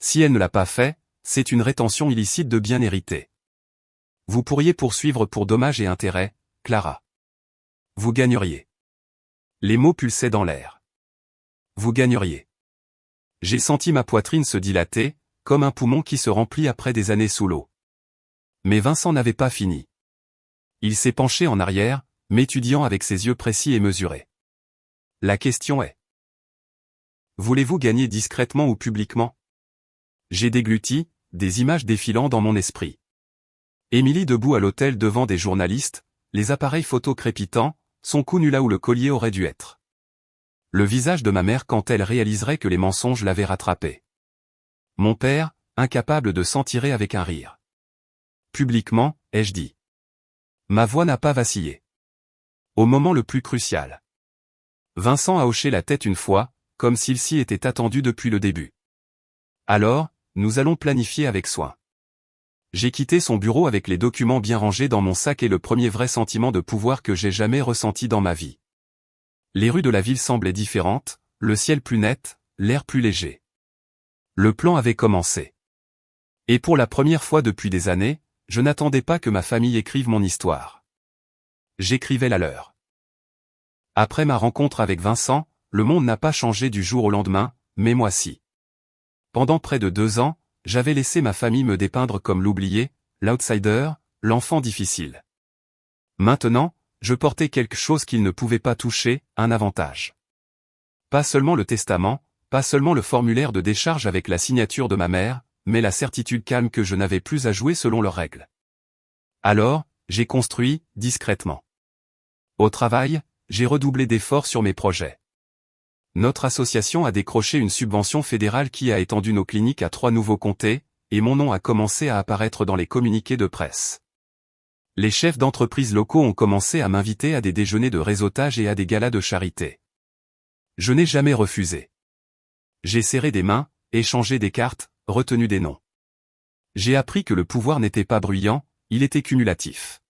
S1: Si elle ne l'a pas fait, c'est une rétention illicite de biens hérités. Vous pourriez poursuivre pour dommages et intérêts, Clara. Vous gagneriez. Les mots pulsaient dans l'air. Vous gagneriez. J'ai senti ma poitrine se dilater, comme un poumon qui se remplit après des années sous l'eau. Mais Vincent n'avait pas fini. Il s'est penché en arrière, m'étudiant avec ses yeux précis et mesurés. La question est: voulez-vous gagner discrètement ou publiquement? J'ai dégluti, des images défilant dans mon esprit. Émilie debout à l'hôtel devant des journalistes, les appareils photo crépitants, son cou nu là où le collier aurait dû être. Le visage de ma mère quand elle réaliserait que les mensonges l'avaient rattrapé. Mon père, incapable de s'en tirer avec un rire. Publiquement, ai-je dit. Ma voix n'a pas vacillé. Au moment le plus crucial. Vincent a hoché la tête une fois, comme s'il s'y était attendu depuis le début. Alors, nous allons planifier avec soin. J'ai quitté son bureau avec les documents bien rangés dans mon sac et le premier vrai sentiment de pouvoir que j'ai jamais ressenti dans ma vie. Les rues de la ville semblaient différentes, le ciel plus net, l'air plus léger. Le plan avait commencé. Et pour la première fois depuis des années, je n'attendais pas que ma famille écrive mon histoire. J'écrivais la leur. Après ma rencontre avec Vincent, le monde n'a pas changé du jour au lendemain, mais moi si. Pendant près de 2 ans, j'avais laissé ma famille me dépeindre comme l'oublié, l'outsider, l'enfant difficile. Maintenant, je portais quelque chose qu'ils ne pouvaient pas toucher, un avantage. Pas seulement le testament, pas seulement le formulaire de décharge avec la signature de ma mère, mais la certitude calme que je n'avais plus à jouer selon leurs règles. Alors, j'ai construit, discrètement. Au travail, j'ai redoublé d'efforts sur mes projets. Notre association a décroché une subvention fédérale qui a étendu nos cliniques à 3 nouveaux comtés, et mon nom a commencé à apparaître dans les communiqués de presse. Les chefs d'entreprise locaux ont commencé à m'inviter à des déjeuners de réseautage et à des galas de charité. Je n'ai jamais refusé. J'ai serré des mains, échangé des cartes, retenu des noms. J'ai appris que le pouvoir n'était pas bruyant, il était cumulatif.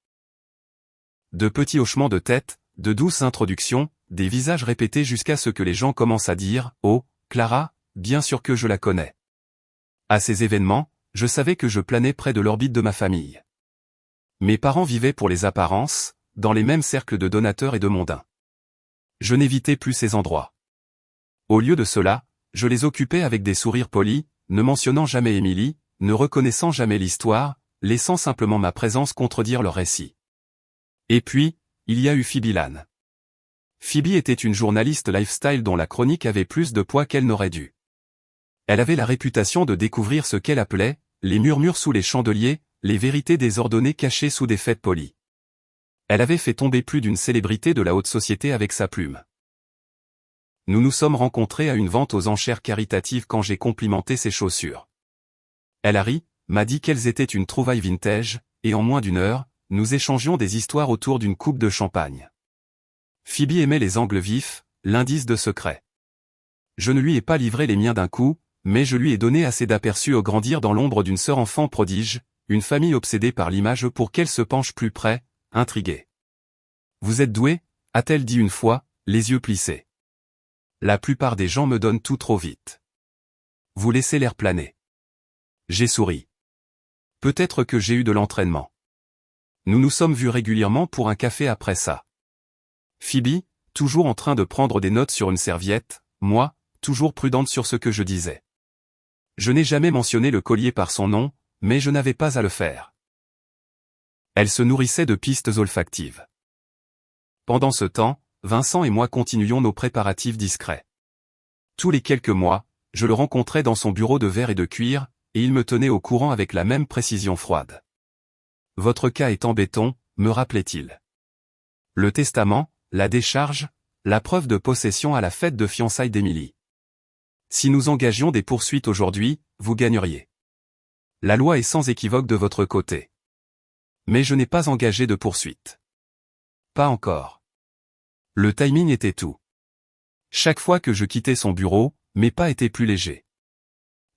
S1: De petits hochements de tête, de douces introductions, des visages répétés jusqu'à ce que les gens commencent à dire « Oh, Clara, bien sûr que je la connais ». À ces événements, je savais que je planais près de l'orbite de ma famille. Mes parents vivaient pour les apparences, dans les mêmes cercles de donateurs et de mondains. Je n'évitais plus ces endroits. Au lieu de cela, je les occupais avec des sourires polis, ne mentionnant jamais Émilie, ne reconnaissant jamais l'histoire, laissant simplement ma présence contredire leur récit. Et puis, il y a eu Phoebe Lane. Phoebe était une journaliste lifestyle dont la chronique avait plus de poids qu'elle n'aurait dû. Elle avait la réputation de découvrir ce qu'elle appelait « les murmures sous les chandeliers », les vérités désordonnées cachées sous des faits polis. Elle avait fait tomber plus d'une célébrité de la haute société avec sa plume. Nous nous sommes rencontrés à une vente aux enchères caritatives quand j'ai complimenté ses chaussures. Elle a ri, m'a dit qu'elles étaient une trouvaille vintage, et en moins d'une heure, nous échangions des histoires autour d'une coupe de champagne. Phoebe aimait les angles vifs, l'indice de secret. Je ne lui ai pas livré les miens d'un coup, mais je lui ai donné assez d'aperçus au grandir dans l'ombre d'une sœur enfant prodige, une famille obsédée par l'image pour qu'elle se penche plus près, intriguée. « Vous êtes doué ?» a-t-elle dit une fois, les yeux plissés. La plupart des gens me donnent tout trop vite. Vous laissez l'air planer. J'ai souri. Peut-être que j'ai eu de l'entraînement. Nous nous sommes vus régulièrement pour un café après ça. Phoebe, toujours en train de prendre des notes sur une serviette, moi, toujours prudente sur ce que je disais. Je n'ai jamais mentionné le collier par son nom, mais je n'avais pas à le faire. Elle se nourrissait de pistes olfactives. Pendant ce temps, Vincent et moi continuions nos préparatifs discrets. Tous les quelques mois, je le rencontrais dans son bureau de verre et de cuir, et il me tenait au courant avec la même précision froide. « Votre cas est en béton », me rappelait-il. Le testament, la décharge, la preuve de possession à la fête de fiançailles d'Émilie. Si nous engagions des poursuites aujourd'hui, vous gagneriez. La loi est sans équivoque de votre côté. Mais je n'ai pas engagé de poursuite. Pas encore. Le timing était tout. Chaque fois que je quittais son bureau, mes pas étaient plus légers.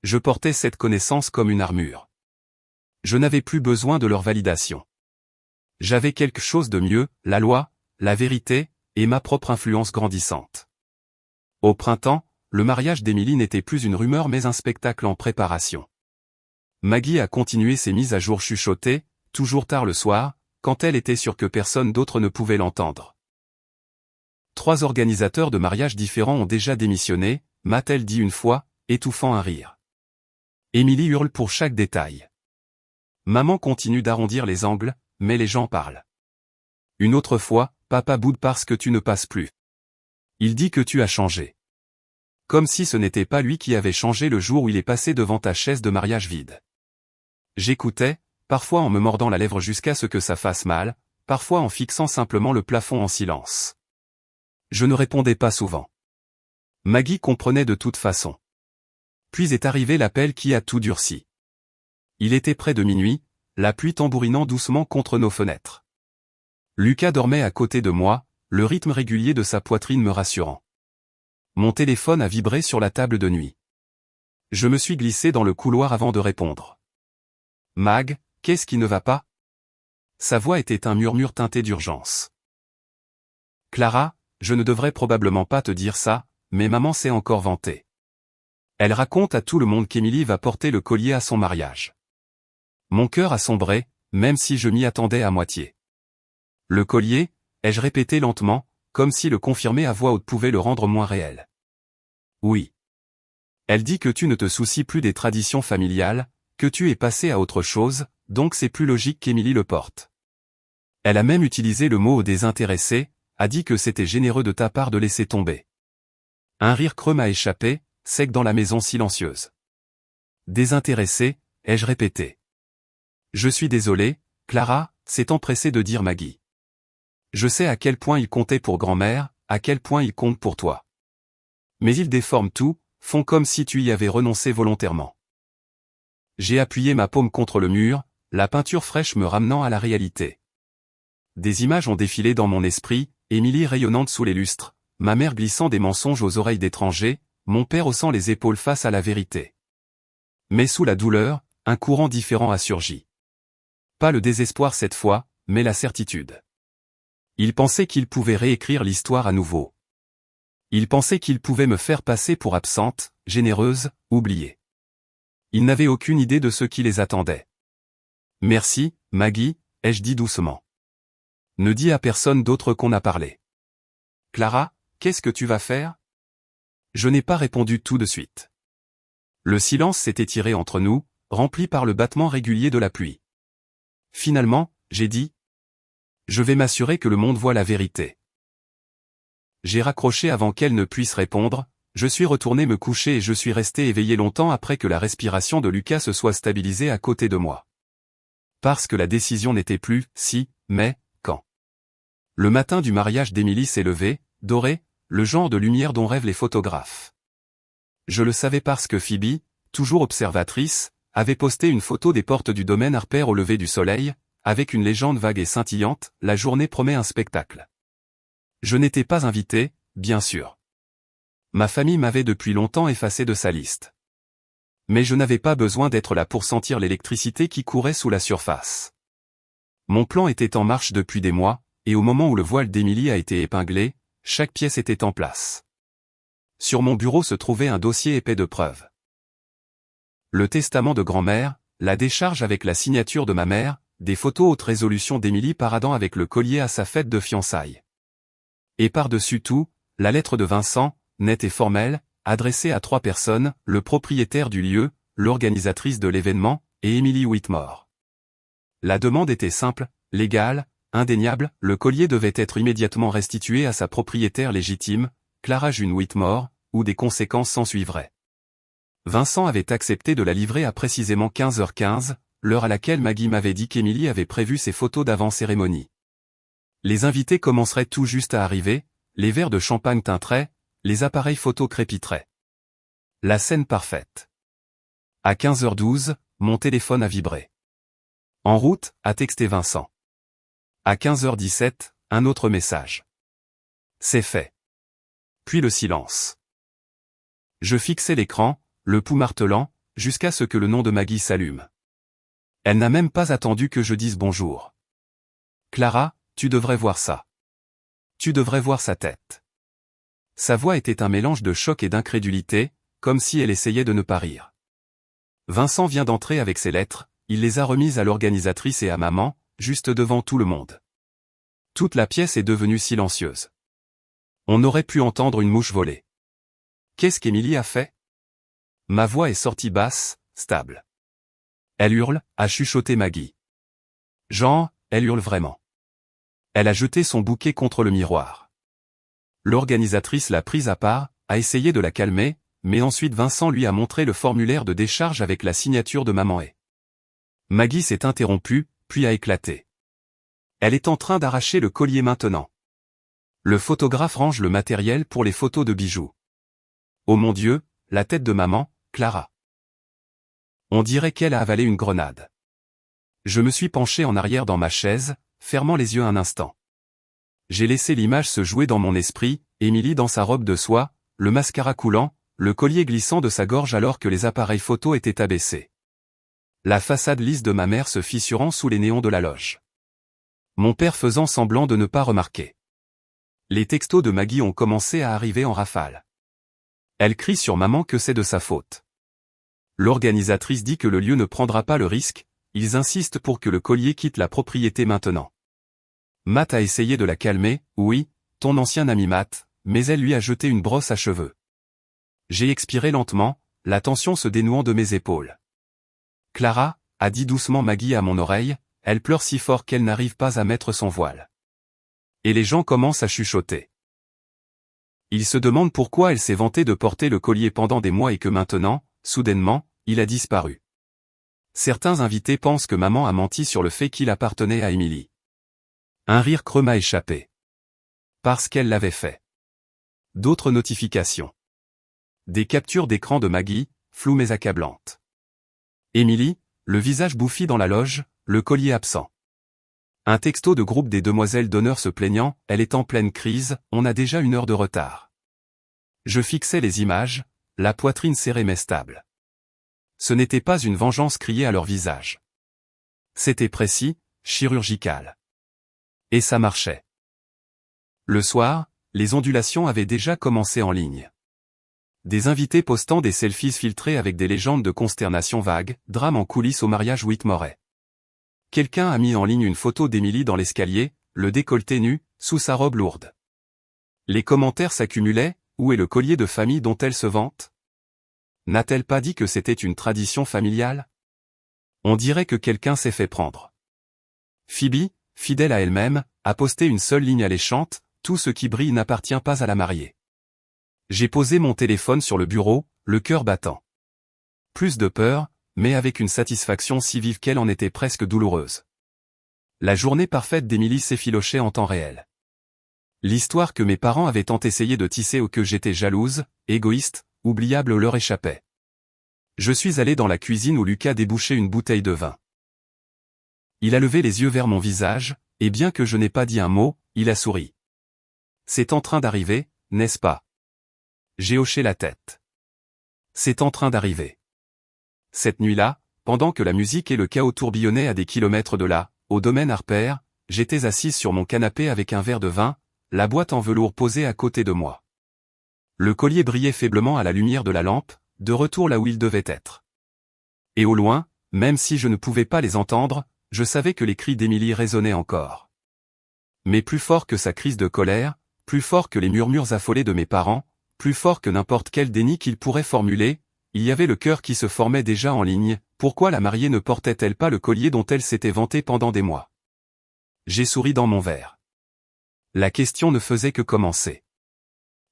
S1: Je portais cette connaissance comme une armure. Je n'avais plus besoin de leur validation. J'avais quelque chose de mieux, la loi, la vérité, et ma propre influence grandissante. Au printemps, le mariage d'Émilie n'était plus une rumeur mais un spectacle en préparation. Maggie a continué ses mises à jour chuchotées, toujours tard le soir, quand elle était sûre que personne d'autre ne pouvait l'entendre. 3 organisateurs de mariages différents ont déjà démissionné, m'a-t-elle dit une fois, étouffant un rire. Émilie hurle pour chaque détail. Maman continue d'arrondir les angles, mais les gens parlent. Une autre fois, papa boude parce que tu ne passes plus. Il dit que tu as changé. Comme si ce n'était pas lui qui avait changé le jour où il est passé devant ta chaise de mariage vide. J'écoutais, parfois en me mordant la lèvre jusqu'à ce que ça fasse mal, parfois en fixant simplement le plafond en silence. Je ne répondais pas souvent. Maggie comprenait de toute façon. Puis est arrivé l'appel qui a tout durci. Il était près de minuit, la pluie tambourinant doucement contre nos fenêtres. Lucas dormait à côté de moi, le rythme régulier de sa poitrine me rassurant. Mon téléphone a vibré sur la table de nuit. Je me suis glissé dans le couloir avant de répondre. « Mag, qu'est-ce qui ne va pas ?» Sa voix était un murmure teinté d'urgence. « Clara, je ne devrais probablement pas te dire ça, mais maman s'est encore vantée. Elle raconte à tout le monde qu'Émilie va porter le collier à son mariage. » Mon cœur a sombré, même si je m'y attendais à moitié. « Le collier ?» ai-je répété lentement, comme si le confirmer à voix haute pouvait le rendre moins réel. « Oui. Elle dit que tu ne te soucies plus des traditions familiales, que tu es passé à autre chose, donc c'est plus logique qu'Émilie le porte. Elle a même utilisé le mot désintéressé, a dit que c'était généreux de ta part de laisser tomber. » Un rire creux m'a échappé, sec dans la maison silencieuse. « Désintéressé ?» ai-je répété. « Je suis désolé, Clara », s'est empressée de dire Maggie. « Je sais à quel point il comptait pour grand-mère, à quel point il compte pour toi. Mais ils déforment tout, font comme si tu y avais renoncé volontairement. » J'ai appuyé ma paume contre le mur, la peinture fraîche me ramenant à la réalité. Des images ont défilé dans mon esprit, Émilie rayonnante sous les lustres, ma mère glissant des mensonges aux oreilles d'étrangers, mon père haussant les épaules face à la vérité. Mais sous la douleur, un courant différent a surgi. Pas le désespoir cette fois, mais la certitude. Il pensait qu'il pouvait réécrire l'histoire à nouveau. Il pensait qu'il pouvait me faire passer pour absente, généreuse, oubliée. Il n'avait aucune idée de ce qui les attendait. « Merci, Maggie », ai-je dit doucement. « Ne dis à personne d'autre qu'on a parlé. »« Clara, qu'est-ce que tu vas faire ?» Je n'ai pas répondu tout de suite. Le silence s'est étiré entre nous, rempli par le battement régulier de la pluie. Finalement, j'ai dit « Je vais m'assurer que le monde voit la vérité. » J'ai raccroché avant qu'elle ne puisse répondre, je suis retourné me coucher et je suis resté éveillé longtemps après que la respiration de Lucas se soit stabilisée à côté de moi. Parce que la décision n'était plus « si », mais « quand ». Le matin du mariage d'Émilie s'est levé, doré, le genre de lumière dont rêvent les photographes. Je le savais parce que Phoebe, toujours observatrice, avait posté une photo des portes du domaine Harper au lever du soleil, avec une légende vague et scintillante, la journée promet un spectacle. Je n'étais pas invité, bien sûr. Ma famille m'avait depuis longtemps effacé de sa liste. Mais je n'avais pas besoin d'être là pour sentir l'électricité qui courait sous la surface. Mon plan était en marche depuis des mois, et au moment où le voile d'Émilie a été épinglé, chaque pièce était en place. Sur mon bureau se trouvait un dossier épais de preuves. Le testament de grand-mère, la décharge avec la signature de ma mère, des photos haute résolution d'Émilie paradant avec le collier à sa fête de fiançailles. Et par-dessus tout, la lettre de Vincent, nette et formelle, adressée à 3 personnes, le propriétaire du lieu, l'organisatrice de l'événement, et Emily Whitmore. La demande était simple, légale, indéniable, le collier devait être immédiatement restitué à sa propriétaire légitime, Clara June Whitmore, ou des conséquences s'ensuivraient. Vincent avait accepté de la livrer à précisément 15h15, l'heure à laquelle Maggie m'avait dit qu'Emily avait prévu ses photos d'avant-cérémonie. Les invités commenceraient tout juste à arriver, les verres de champagne tinteraient, les appareils photo crépiteraient. La scène parfaite. À 15h12, mon téléphone a vibré. En route, a texté Vincent. À 15h17, un autre message. C'est fait. Puis le silence. Je fixais l'écran, le pouls martelant, jusqu'à ce que le nom de Maggie s'allume. Elle n'a même pas attendu que je dise bonjour. Clara, tu devrais voir ça. Tu devrais voir sa tête. Sa voix était un mélange de choc et d'incrédulité, comme si elle essayait de ne pas rire. Vincent vient d'entrer avec ses lettres, il les a remises à l'organisatrice et à maman, juste devant tout le monde. Toute la pièce est devenue silencieuse. On aurait pu entendre une mouche voler. Qu'est-ce qu'Émilie a fait? Ma voix est sortie basse, stable. Elle hurle, a chuchoté Maggie. Genre, elle hurle vraiment. Elle a jeté son bouquet contre le miroir. L'organisatrice l'a prise à part, a essayé de la calmer, mais ensuite Vincent lui a montré le formulaire de décharge avec la signature de maman et. Maggie s'est interrompue, puis a éclaté. Elle est en train d'arracher le collier maintenant. Le photographe range le matériel pour les photos de bijoux. Oh mon Dieu, la tête de maman, Clara. On dirait qu'elle a avalé une grenade. Je me suis penché en arrière dans ma chaise, fermant les yeux un instant. J'ai laissé l'image se jouer dans mon esprit, Émilie dans sa robe de soie, le mascara coulant, le collier glissant de sa gorge alors que les appareils photo étaient abaissés. La façade lisse de ma mère se fissurant sous les néons de la loge. Mon père faisant semblant de ne pas remarquer. Les textos de Maggie ont commencé à arriver en rafale. Elle crie sur maman que c'est de sa faute. L'organisatrice dit que le lieu ne prendra pas le risque, ils insistent pour que le collier quitte la propriété maintenant. Matt a essayé de la calmer, oui, ton ancien ami Matt, mais elle lui a jeté une brosse à cheveux. J'ai expiré lentement, la tension se dénouant de mes épaules. Clara, a dit doucement Maggie à mon oreille, elle pleure si fort qu'elle n'arrive pas à mettre son voile. Et les gens commencent à chuchoter. Ils se demandent pourquoi elle s'est vantée de porter le collier pendant des mois et que maintenant, soudainement, il a disparu. Certains invités pensent que maman a menti sur le fait qu'il appartenait à Émilie. Un rire creux m'a échappé. Parce qu'elle l'avait fait. D'autres notifications. Des captures d'écran de Maggie, floues mais accablantes. Émilie, le visage bouffi dans la loge, le collier absent. Un texto de groupe des demoiselles d'honneur se plaignant, elle est en pleine crise, on a déjà 1 heure de retard. Je fixais les images, la poitrine serrée mais stable. Ce n'était pas une vengeance criée à leur visage. C'était précis, chirurgical. Et ça marchait. Le soir, les ondulations avaient déjà commencé en ligne. Des invités postant des selfies filtrés avec des légendes de consternation vague, drame en coulisses au mariage Whitmore. Quelqu'un a mis en ligne une photo d'Émilie dans l'escalier, le décolleté nu, sous sa robe lourde. Les commentaires s'accumulaient, où est le collier de famille dont elle se vante? N'a-t-elle pas dit que c'était une tradition familiale? On dirait que quelqu'un s'est fait prendre. Phoebe, fidèle à elle-même, a posté une seule ligne alléchante, tout ce qui brille n'appartient pas à la mariée. J'ai posé mon téléphone sur le bureau, le cœur battant. Plus de peur, mais avec une satisfaction si vive qu'elle en était presque douloureuse. La journée parfaite d'Émilie s'effilochait en temps réel. L'histoire que mes parents avaient tant essayé de tisser ou que j'étais jalouse, égoïste, oubliable leur échappait. Je suis allé dans la cuisine où Lucas débouchait une bouteille de vin. Il a levé les yeux vers mon visage, et bien que je n'ai pas dit un mot, il a souri. C'est en train d'arriver, n'est-ce pas? J'ai hoché la tête. C'est en train d'arriver. Cette nuit-là, pendant que la musique et le chaos tourbillonnaient à des kilomètres de là, au domaine Harper, j'étais assise sur mon canapé avec un verre de vin, la boîte en velours posée à côté de moi. Le collier brillait faiblement à la lumière de la lampe, de retour là où il devait être. Et au loin, même si je ne pouvais pas les entendre, je savais que les cris d'Émilie résonnaient encore. Mais plus fort que sa crise de colère, plus fort que les murmures affolés de mes parents, plus fort que n'importe quel déni qu'ils pourraient formuler, il y avait le cœur qui se formait déjà en ligne. Pourquoi la mariée ne portait-elle pas le collier dont elle s'était vantée pendant des mois? J'ai souri dans mon verre. La question ne faisait que commencer.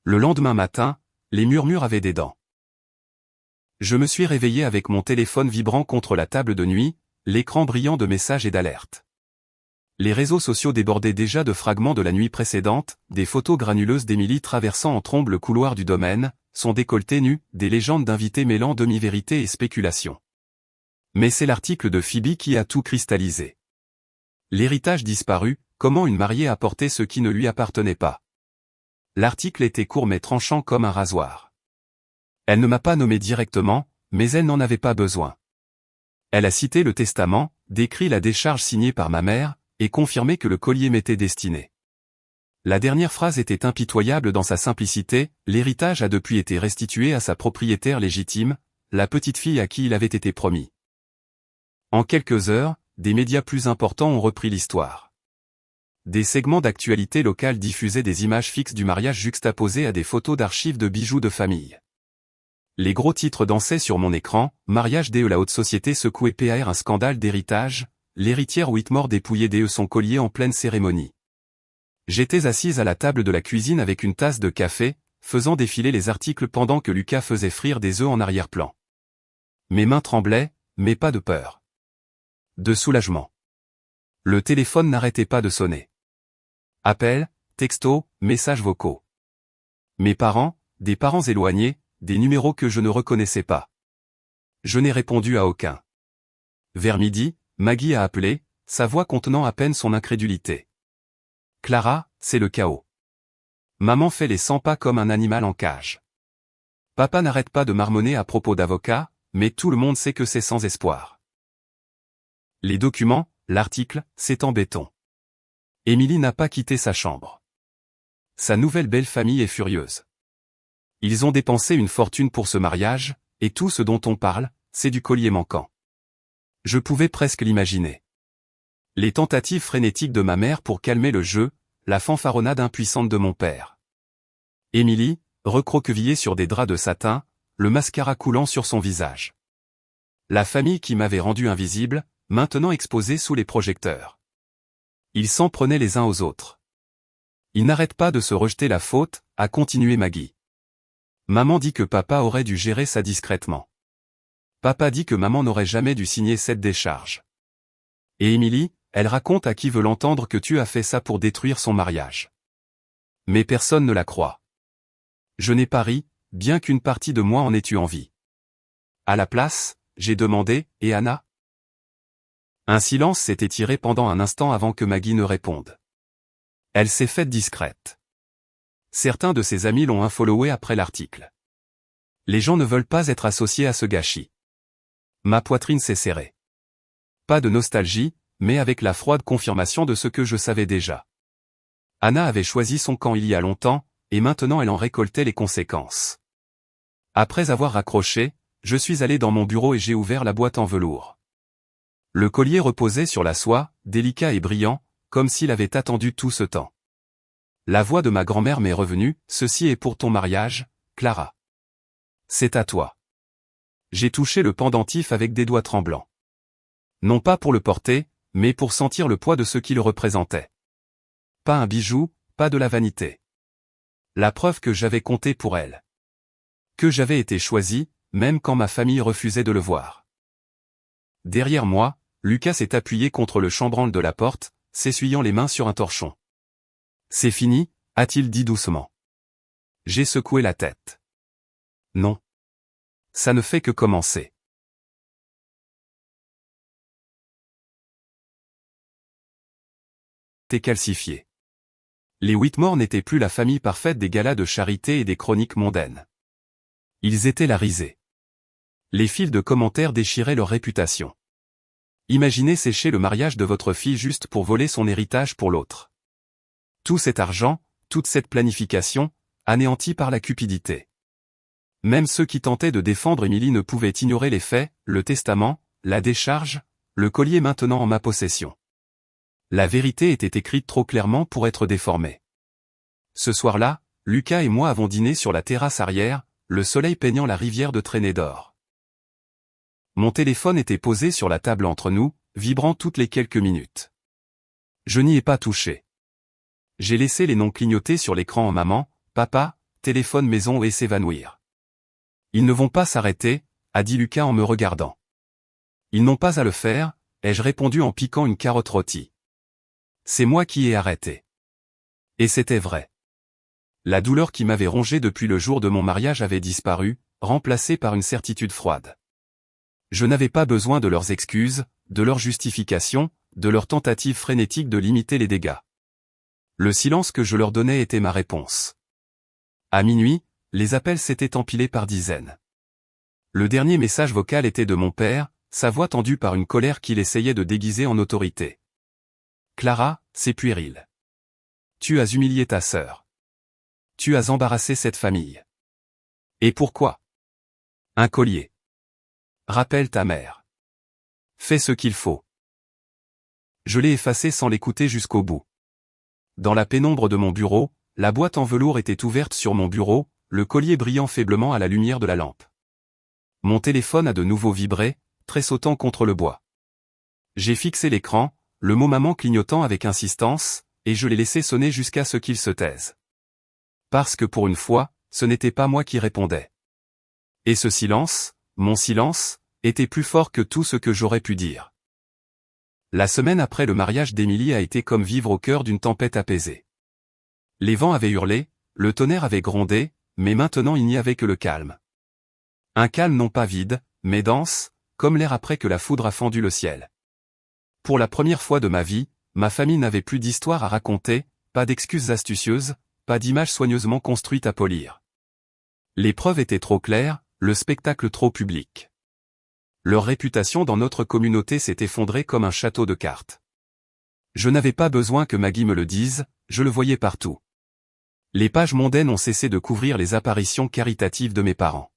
S1: Le lendemain matin, les murmures avaient des dents. Je me suis réveillé avec mon téléphone vibrant contre la table de nuit, l'écran brillant de messages et d'alertes. Les réseaux sociaux débordaient déjà de fragments de la nuit précédente, des photos granuleuses d'Émilie traversant en trombe le couloir du domaine, son décolleté nu, des légendes d'invités mêlant demi-vérité et spéculation. Mais c'est l'article de Phoebe qui a tout cristallisé. L'héritage disparu, comment une mariée apportait ce qui ne lui appartenait pas. L'article était court mais tranchant comme un rasoir. Elle ne m'a pas nommé directement, mais elle n'en avait pas besoin. Elle a cité le testament, décrit la décharge signée par ma mère, et confirmé que le collier m'était destiné. La dernière phrase était impitoyable dans sa simplicité, l'héritage a depuis été restitué à sa propriétaire légitime, la petite fille à qui il avait été promis. En quelques heures, des médias plus importants ont repris l'histoire. Des segments d'actualité locale diffusaient des images fixes du mariage juxtaposées à des photos d'archives de bijoux de famille. Les gros titres dansaient sur mon écran, mariage de la haute société secoué par un scandale d'héritage, l'héritière Whitmore dépouillait de son collier en pleine cérémonie. J'étais assise à la table de la cuisine avec une tasse de café, faisant défiler les articles pendant que Lucas faisait frire des œufs en arrière-plan. Mes mains tremblaient, mais pas de peur. De soulagement. Le téléphone n'arrêtait pas de sonner. Appels, textos, messages vocaux. Mes parents, des parents éloignés, des numéros que je ne reconnaissais pas. Je n'ai répondu à aucun. Vers midi, Maggie a appelé, sa voix contenant à peine son incrédulité. Clara, c'est le chaos. Maman fait les 100 pas comme un animal en cage. Papa n'arrête pas de marmonner à propos d'avocats, mais tout le monde sait que c'est sans espoir. Les documents, l'article, c'est en béton. Émilie n'a pas quitté sa chambre. Sa nouvelle belle famille est furieuse. Ils ont dépensé une fortune pour ce mariage, et tout ce dont on parle, c'est du collier manquant. Je pouvais presque l'imaginer. Les tentatives frénétiques de ma mère pour calmer le jeu, la fanfaronnade impuissante de mon père. Émilie, recroquevillée sur des draps de satin, le mascara coulant sur son visage. La famille qui m'avait rendu invisible, maintenant exposée sous les projecteurs. Ils s'en prenaient les uns aux autres. Ils n'arrêtent pas de se rejeter la faute, a continué Maggie. Maman dit que papa aurait dû gérer ça discrètement. Papa dit que maman n'aurait jamais dû signer cette décharge. Et Émilie, elle raconte à qui veut l'entendre que tu as fait ça pour détruire son mariage. Mais personne ne la croit. Je n'ai pas ri, bien qu'une partie de moi en ait eu envie. À la place, j'ai demandé, et Anna? Un silence s'est étiré pendant un instant avant que Maggie ne réponde. Elle s'est faite discrète. Certains de ses amis l'ont unfollowé après l'article. Les gens ne veulent pas être associés à ce gâchis. Ma poitrine s'est serrée. Pas de nostalgie, mais avec la froide confirmation de ce que je savais déjà. Anna avait choisi son camp il y a longtemps, et maintenant elle en récoltait les conséquences. Après avoir raccroché, je suis allé dans mon bureau et j'ai ouvert la boîte en velours. Le collier reposait sur la soie, délicat et brillant, comme s'il avait attendu tout ce temps. La voix de ma grand-mère m'est revenue, « Ceci est pour ton mariage, Clara. C'est à toi. » J'ai touché le pendentif avec des doigts tremblants. Non pas pour le porter, mais pour sentir le poids de ce qu'il représentait. Pas un bijou, pas de la vanité. La preuve que j'avais compté pour elle. Que j'avais été choisi, même quand ma famille refusait de le voir. Derrière moi, Lucas s'est appuyé contre le chambranle de la porte, s'essuyant les mains sur un torchon. « C'est fini », a-t-il dit doucement. J'ai secoué la tête. Non. Ça ne fait que commencer. T'es calcifié. Les Whitmore n'étaient plus la famille parfaite des galas de charité et des chroniques mondaines. Ils étaient la risée. Les fils de commentaires déchiraient leur réputation. Imaginez sécher le mariage de votre fille juste pour voler son héritage pour l'autre. Tout cet argent, toute cette planification, anéantie par la cupidité. Même ceux qui tentaient de défendre Émilie ne pouvaient ignorer les faits, le testament, la décharge, le collier maintenant en ma possession. La vérité était écrite trop clairement pour être déformée. Ce soir-là, Lucas et moi avons dîné sur la terrasse arrière, le soleil peignant la rivière de traînées d'or. Mon téléphone était posé sur la table entre nous, vibrant toutes les quelques minutes. Je n'y ai pas touché. J'ai laissé les noms clignoter sur l'écran en maman, papa, téléphone maison et s'évanouir. Ils ne vont pas s'arrêter, a dit Lucas en me regardant. Ils n'ont pas à le faire, ai-je répondu en piquant une carotte rôtie. C'est moi qui ai arrêté. Et c'était vrai. La douleur qui m'avait rongé depuis le jour de mon mariage avait disparu, remplacée par une certitude froide. Je n'avais pas besoin de leurs excuses, de leurs justifications, de leurs tentatives frénétiques de limiter les dégâts. Le silence que je leur donnais était ma réponse. À minuit, les appels s'étaient empilés par dizaines. Le dernier message vocal était de mon père, sa voix tendue par une colère qu'il essayait de déguiser en autorité. « Clara, c'est puéril. Tu as humilié ta sœur. Tu as embarrassé cette famille. Et pourquoi? Un collier. Rappelle ta mère. Fais ce qu'il faut. » Je l'ai effacé sans l'écouter jusqu'au bout. Dans la pénombre de mon bureau, la boîte en velours était ouverte sur mon bureau, le collier brillant faiblement à la lumière de la lampe. Mon téléphone a de nouveau vibré, tressautant contre le bois. J'ai fixé l'écran, le mot maman clignotant avec insistance, et je l'ai laissé sonner jusqu'à ce qu'il se taise. Parce que pour une fois, ce n'était pas moi qui répondais. Et ce silence, mon silence, était plus fort que tout ce que j'aurais pu dire. La semaine après le mariage d'Émilie a été comme vivre au cœur d'une tempête apaisée. Les vents avaient hurlé, le tonnerre avait grondé, mais maintenant il n'y avait que le calme. Un calme non pas vide, mais dense, comme l'air après que la foudre a fendu le ciel. Pour la première fois de ma vie, ma famille n'avait plus d'histoire à raconter, pas d'excuses astucieuses, pas d'images soigneusement construites à polir. Les preuves étaient trop claires, le spectacle trop public. Leur réputation dans notre communauté s'est effondrée comme un château de cartes. Je n'avais pas besoin que Maggie me le dise, je le voyais partout. Les pages mondaines ont cessé de couvrir les apparitions caritatives de mes parents.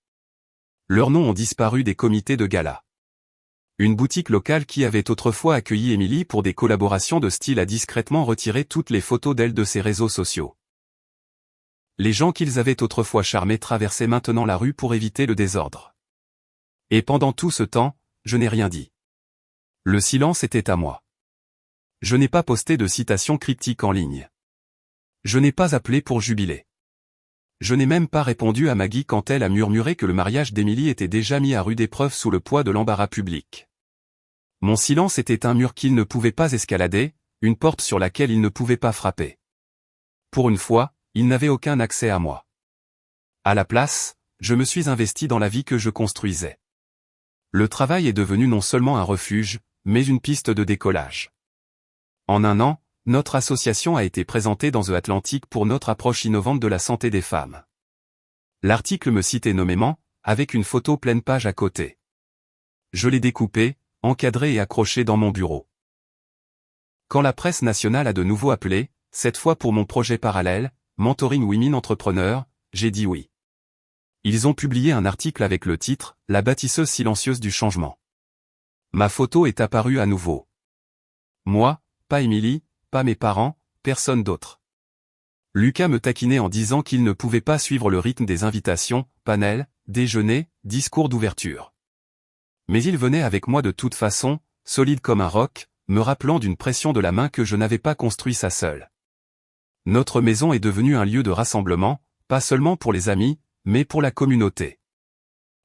S1: Leurs noms ont disparu des comités de gala. Une boutique locale qui avait autrefois accueilli Émilie pour des collaborations de style a discrètement retiré toutes les photos d'elle de ses réseaux sociaux. Les gens qu'ils avaient autrefois charmés traversaient maintenant la rue pour éviter le désordre. Et pendant tout ce temps, je n'ai rien dit. Le silence était à moi. Je n'ai pas posté de citations cryptiques en ligne. Je n'ai pas appelé pour jubiler. Je n'ai même pas répondu à Maggie quand elle a murmuré que le mariage d'Émilie était déjà mis à rude épreuve sous le poids de l'embarras public. Mon silence était un mur qu'il ne pouvait pas escalader, une porte sur laquelle il ne pouvait pas frapper. Pour une fois, il n'avait aucun accès à moi. À la place, je me suis investi dans la vie que je construisais. Le travail est devenu non seulement un refuge, mais une piste de décollage. En un an, notre association a été présentée dans The Atlantic pour notre approche innovante de la santé des femmes. L'article me citait nommément, avec une photo pleine page à côté. Je l'ai découpé, encadré et accroché dans mon bureau. Quand la presse nationale a de nouveau appelé, cette fois pour mon projet parallèle, Mentoring Women Entrepreneurs, j'ai dit oui. Ils ont publié un article avec le titre « La bâtisseuse silencieuse du changement ». Ma photo est apparue à nouveau. Moi, pas Émilie, pas mes parents, personne d'autre. Lucas me taquinait en disant qu'il ne pouvait pas suivre le rythme des invitations, panels, déjeuners, discours d'ouverture. Mais il venait avec moi de toute façon, solide comme un roc, me rappelant d'une pression de la main que je n'avais pas construit ça seul. Notre maison est devenue un lieu de rassemblement, pas seulement pour les amis, mais pour la communauté.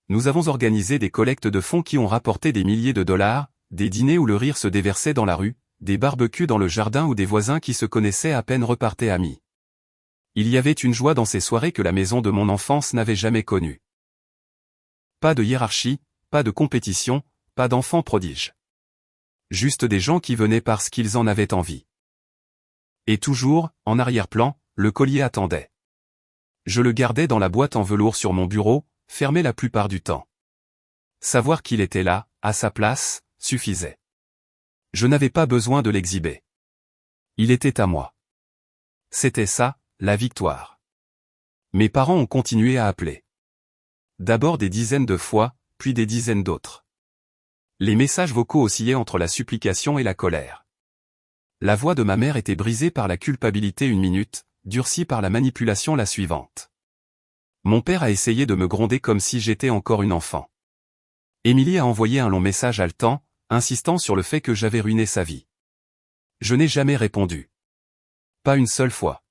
S1: Nous avons organisé des collectes de fonds qui ont rapporté des milliers de dollars, des dîners où le rire se déversait dans la rue, des barbecues dans le jardin où des voisins qui se connaissaient à peine repartaient amis. Il y avait une joie dans ces soirées que la maison de mon enfance n'avait jamais connue. Pas de hiérarchie, pas de compétition, pas d'enfants prodiges. Juste des gens qui venaient parce qu'ils en avaient envie. Et toujours, en arrière-plan, le collier attendait. Je le gardais dans la boîte en velours sur mon bureau, fermé la plupart du temps. Savoir qu'il était là, à sa place, suffisait. Je n'avais pas besoin de l'exhiber. Il était à moi. C'était ça, la victoire. Mes parents ont continué à appeler. D'abord des dizaines de fois, puis des dizaines d'autres. Les messages vocaux oscillaient entre la supplication et la colère. La voix de ma mère était brisée par la culpabilité une minute, durcie par la manipulation la suivante. Mon père a essayé de me gronder comme si j'étais encore une enfant. Émilie a envoyé un long message haletant, insistant sur le fait que j'avais ruiné sa vie. Je n'ai jamais répondu. Pas une seule fois.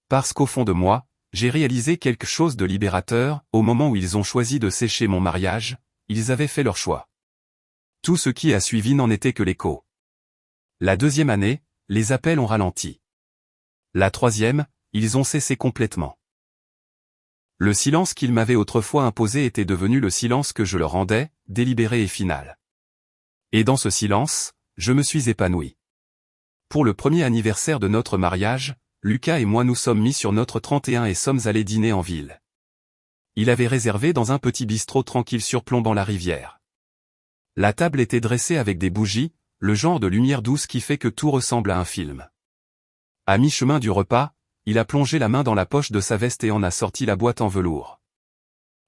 S1: Parce qu'au fond de moi, j'ai réalisé quelque chose de libérateur, au moment où ils ont choisi de sécher mon mariage, ils avaient fait leur choix. Tout ce qui a suivi n'en était que l'écho. La deuxième année, les appels ont ralenti. La troisième, ils ont cessé complètement. Le silence qu'ils m'avaient autrefois imposé était devenu le silence que je leur rendais, délibéré et final. Et dans ce silence, je me suis épanoui. Pour le premier anniversaire de notre mariage, Lucas et moi nous sommes mis sur notre 31 et sommes allés dîner en ville. Il avait réservé dans un petit bistrot tranquille surplombant la rivière. La table était dressée avec des bougies, le genre de lumière douce qui fait que tout ressemble à un film. À mi-chemin du repas, il a plongé la main dans la poche de sa veste et en a sorti la boîte en velours.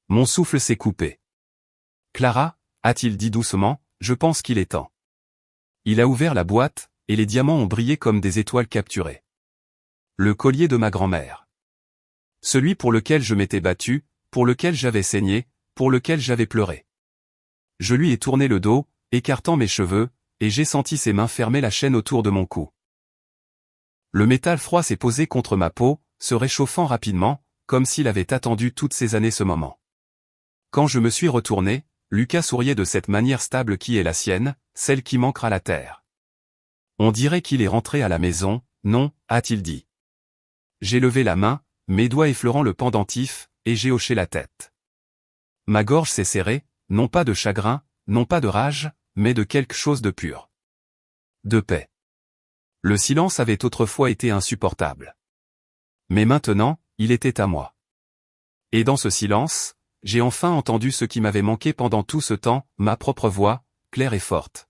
S1: Mon souffle s'est coupé. « Clara » a-t-il dit doucement, « je pense qu'il est temps. » Il a ouvert la boîte, et les diamants ont brillé comme des étoiles capturées. Le collier de ma grand-mère. Celui pour lequel je m'étais battu, pour lequel j'avais saigné, pour lequel j'avais pleuré. Je lui ai tourné le dos, écartant mes cheveux, et j'ai senti ses mains fermer la chaîne autour de mon cou. Le métal froid s'est posé contre ma peau, se réchauffant rapidement, comme s'il avait attendu toutes ces années ce moment. Quand je me suis retourné, Lucas souriait de cette manière stable qui est la sienne, celle qui manquera la terre. On dirait qu'il est rentré à la maison, non, a-t-il dit. J'ai levé la main, mes doigts effleurant le pendentif, et j'ai hoché la tête. Ma gorge s'est serrée, non pas de chagrin, non pas de rage, mais de quelque chose de pur. De paix. Le silence avait autrefois été insupportable. Mais maintenant, il était à moi. Et dans ce silence, j'ai enfin entendu ce qui m'avait manqué pendant tout ce temps, ma propre voix, claire et forte.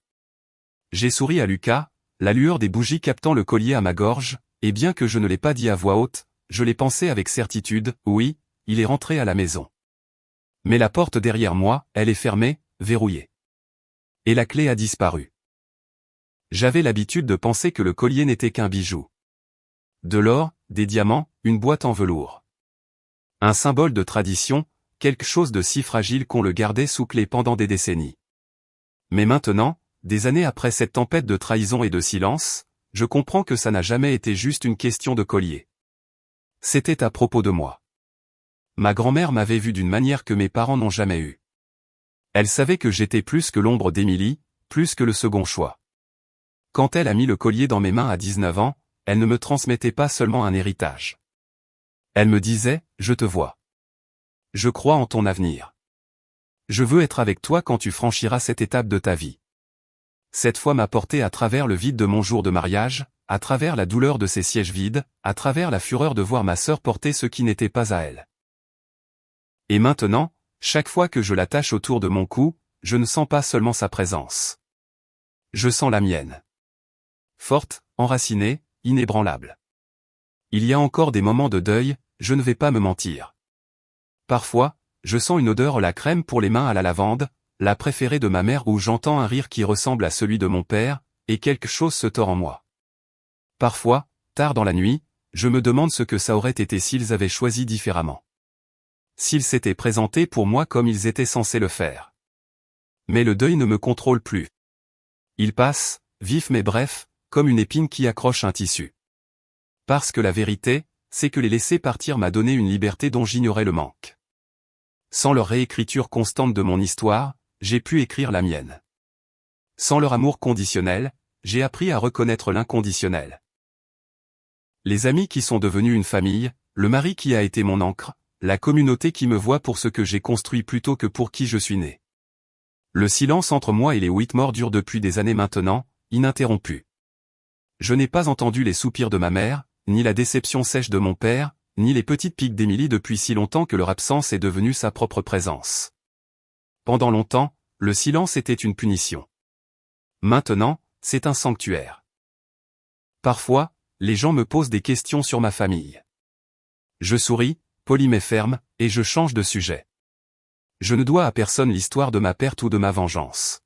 S1: J'ai souri à Lucas, la lueur des bougies captant le collier à ma gorge, et bien que je ne l'ai pas dit à voix haute, je l'ai pensé avec certitude, oui, il est rentré à la maison. Mais la porte derrière moi, elle est fermée, verrouillée. Et la clé a disparu. J'avais l'habitude de penser que le collier n'était qu'un bijou. De l'or, des diamants, une boîte en velours. Un symbole de tradition, quelque chose de si fragile qu'on le gardait sous clé pendant des décennies. Mais maintenant, des années après cette tempête de trahison et de silence, je comprends que ça n'a jamais été juste une question de collier. C'était à propos de moi. Ma grand-mère m'avait vu d'une manière que mes parents n'ont jamais eue. Elle savait que j'étais plus que l'ombre d'Émilie, plus que le second choix. Quand elle a mis le collier dans mes mains à 19 ans, elle ne me transmettait pas seulement un héritage. Elle me disait, je te vois. Je crois en ton avenir. Je veux être avec toi quand tu franchiras cette étape de ta vie. Cette foi m'a porté à travers le vide de mon jour de mariage, à travers la douleur de ces sièges vides, à travers la fureur de voir ma sœur porter ce qui n'était pas à elle. Et maintenant, chaque fois que je l'attache autour de mon cou, je ne sens pas seulement sa présence. Je sens la mienne. Forte, enracinée, inébranlable. Il y a encore des moments de deuil, je ne vais pas me mentir. Parfois, je sens une odeur à la crème pour les mains à la lavande, la préférée de ma mère, où j'entends un rire qui ressemble à celui de mon père, et quelque chose se tord en moi. Parfois, tard dans la nuit, je me demande ce que ça aurait été s'ils avaient choisi différemment. S'ils s'étaient présentés pour moi comme ils étaient censés le faire. Mais le deuil ne me contrôle plus. Il passe, vif mais bref, comme une épine qui accroche un tissu. Parce que la vérité, c'est que les laisser partir m'a donné une liberté dont j'ignorais le manque. Sans leur réécriture constante de mon histoire, j'ai pu écrire la mienne. Sans leur amour conditionnel, j'ai appris à reconnaître l'inconditionnel. Les amis qui sont devenus une famille, le mari qui a été mon ancre, la communauté qui me voit pour ce que j'ai construit plutôt que pour qui je suis né. Le silence entre moi et les Whitmore dure depuis des années maintenant, ininterrompu. Je n'ai pas entendu les soupirs de ma mère, ni la déception sèche de mon père, ni les petites piques d'Émilie depuis si longtemps que leur absence est devenue sa propre présence. Pendant longtemps, le silence était une punition. Maintenant, c'est un sanctuaire. Parfois, les gens me posent des questions sur ma famille. Je souris, poli mais ferme, et je change de sujet. Je ne dois à personne l'histoire de ma perte ou de ma vengeance.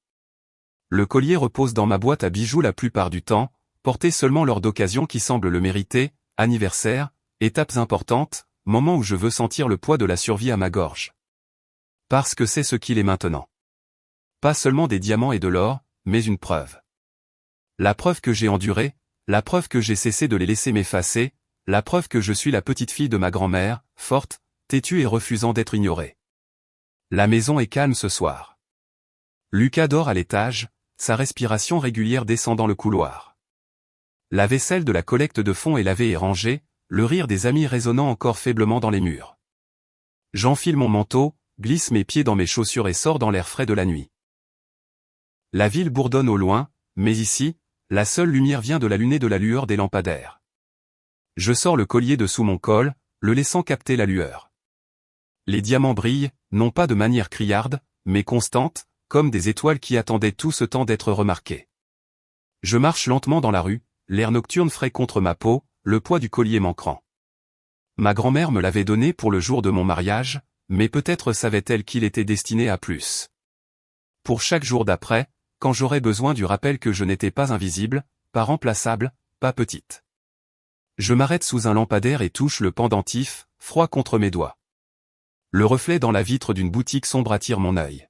S1: Le collier repose dans ma boîte à bijoux la plupart du temps, porté seulement lors d'occasions qui semblent le mériter, anniversaires, étapes importantes, moments où je veux sentir le poids de la survie à ma gorge. Parce que c'est ce qu'il est maintenant. Pas seulement des diamants et de l'or, mais une preuve. La preuve que j'ai enduré, la preuve que j'ai cessé de les laisser m'effacer, la preuve que je suis la petite fille de ma grand-mère, forte, têtue et refusant d'être ignorée. La maison est calme ce soir. Lucas dort à l'étage, sa respiration régulière descendant le couloir. La vaisselle de la collecte de fonds est lavée et rangée, le rire des amis résonnant encore faiblement dans les murs. J'enfile mon manteau, glisse mes pieds dans mes chaussures et sors dans l'air frais de la nuit. La ville bourdonne au loin, mais ici, la seule lumière vient de la lunée de la lueur des lampadaires. Je sors le collier de sous mon col, le laissant capter la lueur. Les diamants brillent, non pas de manière criarde, mais constante, comme des étoiles qui attendaient tout ce temps d'être remarquées. Je marche lentement dans la rue, l'air nocturne frais contre ma peau, le poids du collier manquant. Ma grand-mère me l'avait donné pour le jour de mon mariage, mais peut-être savait-elle qu'il était destiné à plus. Pour chaque jour d'après, quand j'aurais besoin du rappel que je n'étais pas invisible, pas remplaçable, pas petite. Je m'arrête sous un lampadaire et touche le pendentif, froid contre mes doigts. Le reflet dans la vitre d'une boutique sombre attire mon œil.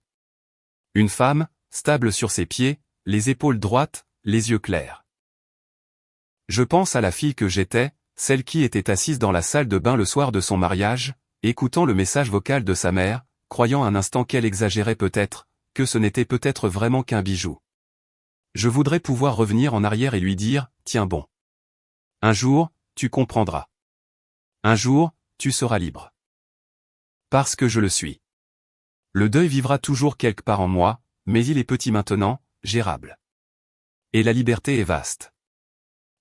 S1: Une femme, stable sur ses pieds, les épaules droites, les yeux clairs. Je pense à la fille que j'étais, celle qui était assise dans la salle de bain le soir de son mariage, écoutant le message vocal de sa mère, croyant un instant qu'elle exagérait peut-être, que ce n'était peut-être vraiment qu'un bijou. Je voudrais pouvoir revenir en arrière et lui dire, tiens bon. Un jour, tu comprendras. Un jour, tu seras libre. Parce que je le suis. Le deuil vivra toujours quelque part en moi, mais il est petit maintenant, gérable. Et la liberté est vaste.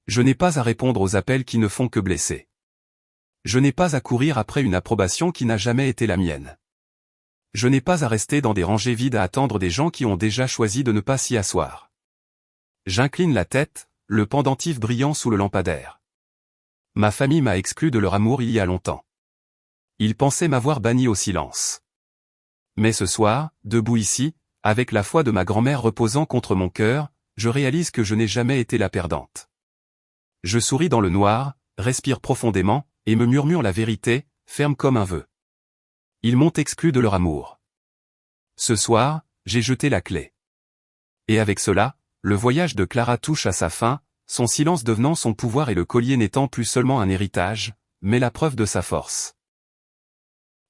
S1: Je n'ai pas à répondre aux appels qui ne font que blesser. Je n'ai pas à courir après une approbation qui n'a jamais été la mienne. Je n'ai pas à rester dans des rangées vides à attendre des gens qui ont déjà choisi de ne pas s'y asseoir. J'incline la tête, le pendentif brillant sous le lampadaire. Ma famille m'a exclu de leur amour il y a longtemps. Ils pensaient m'avoir banni au silence. Mais ce soir, debout ici, avec la foi de ma grand-mère reposant contre mon cœur, je réalise que je n'ai jamais été la perdante. Je souris dans le noir, respire profondément, et me murmure la vérité, ferme comme un vœu. Ils m'ont exclu de leur amour. Ce soir, j'ai jeté la clé. Et avec cela, le voyage de Clara touche à sa fin, son silence devenant son pouvoir et le collier n'étant plus seulement un héritage, mais la preuve de sa force.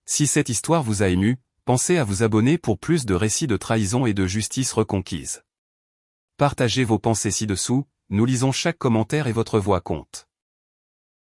S1: Si cette histoire vous a ému, pensez à vous abonner pour plus de récits de trahison et de justice reconquise. Partagez vos pensées ci-dessous, nous lisons chaque commentaire et votre voix compte.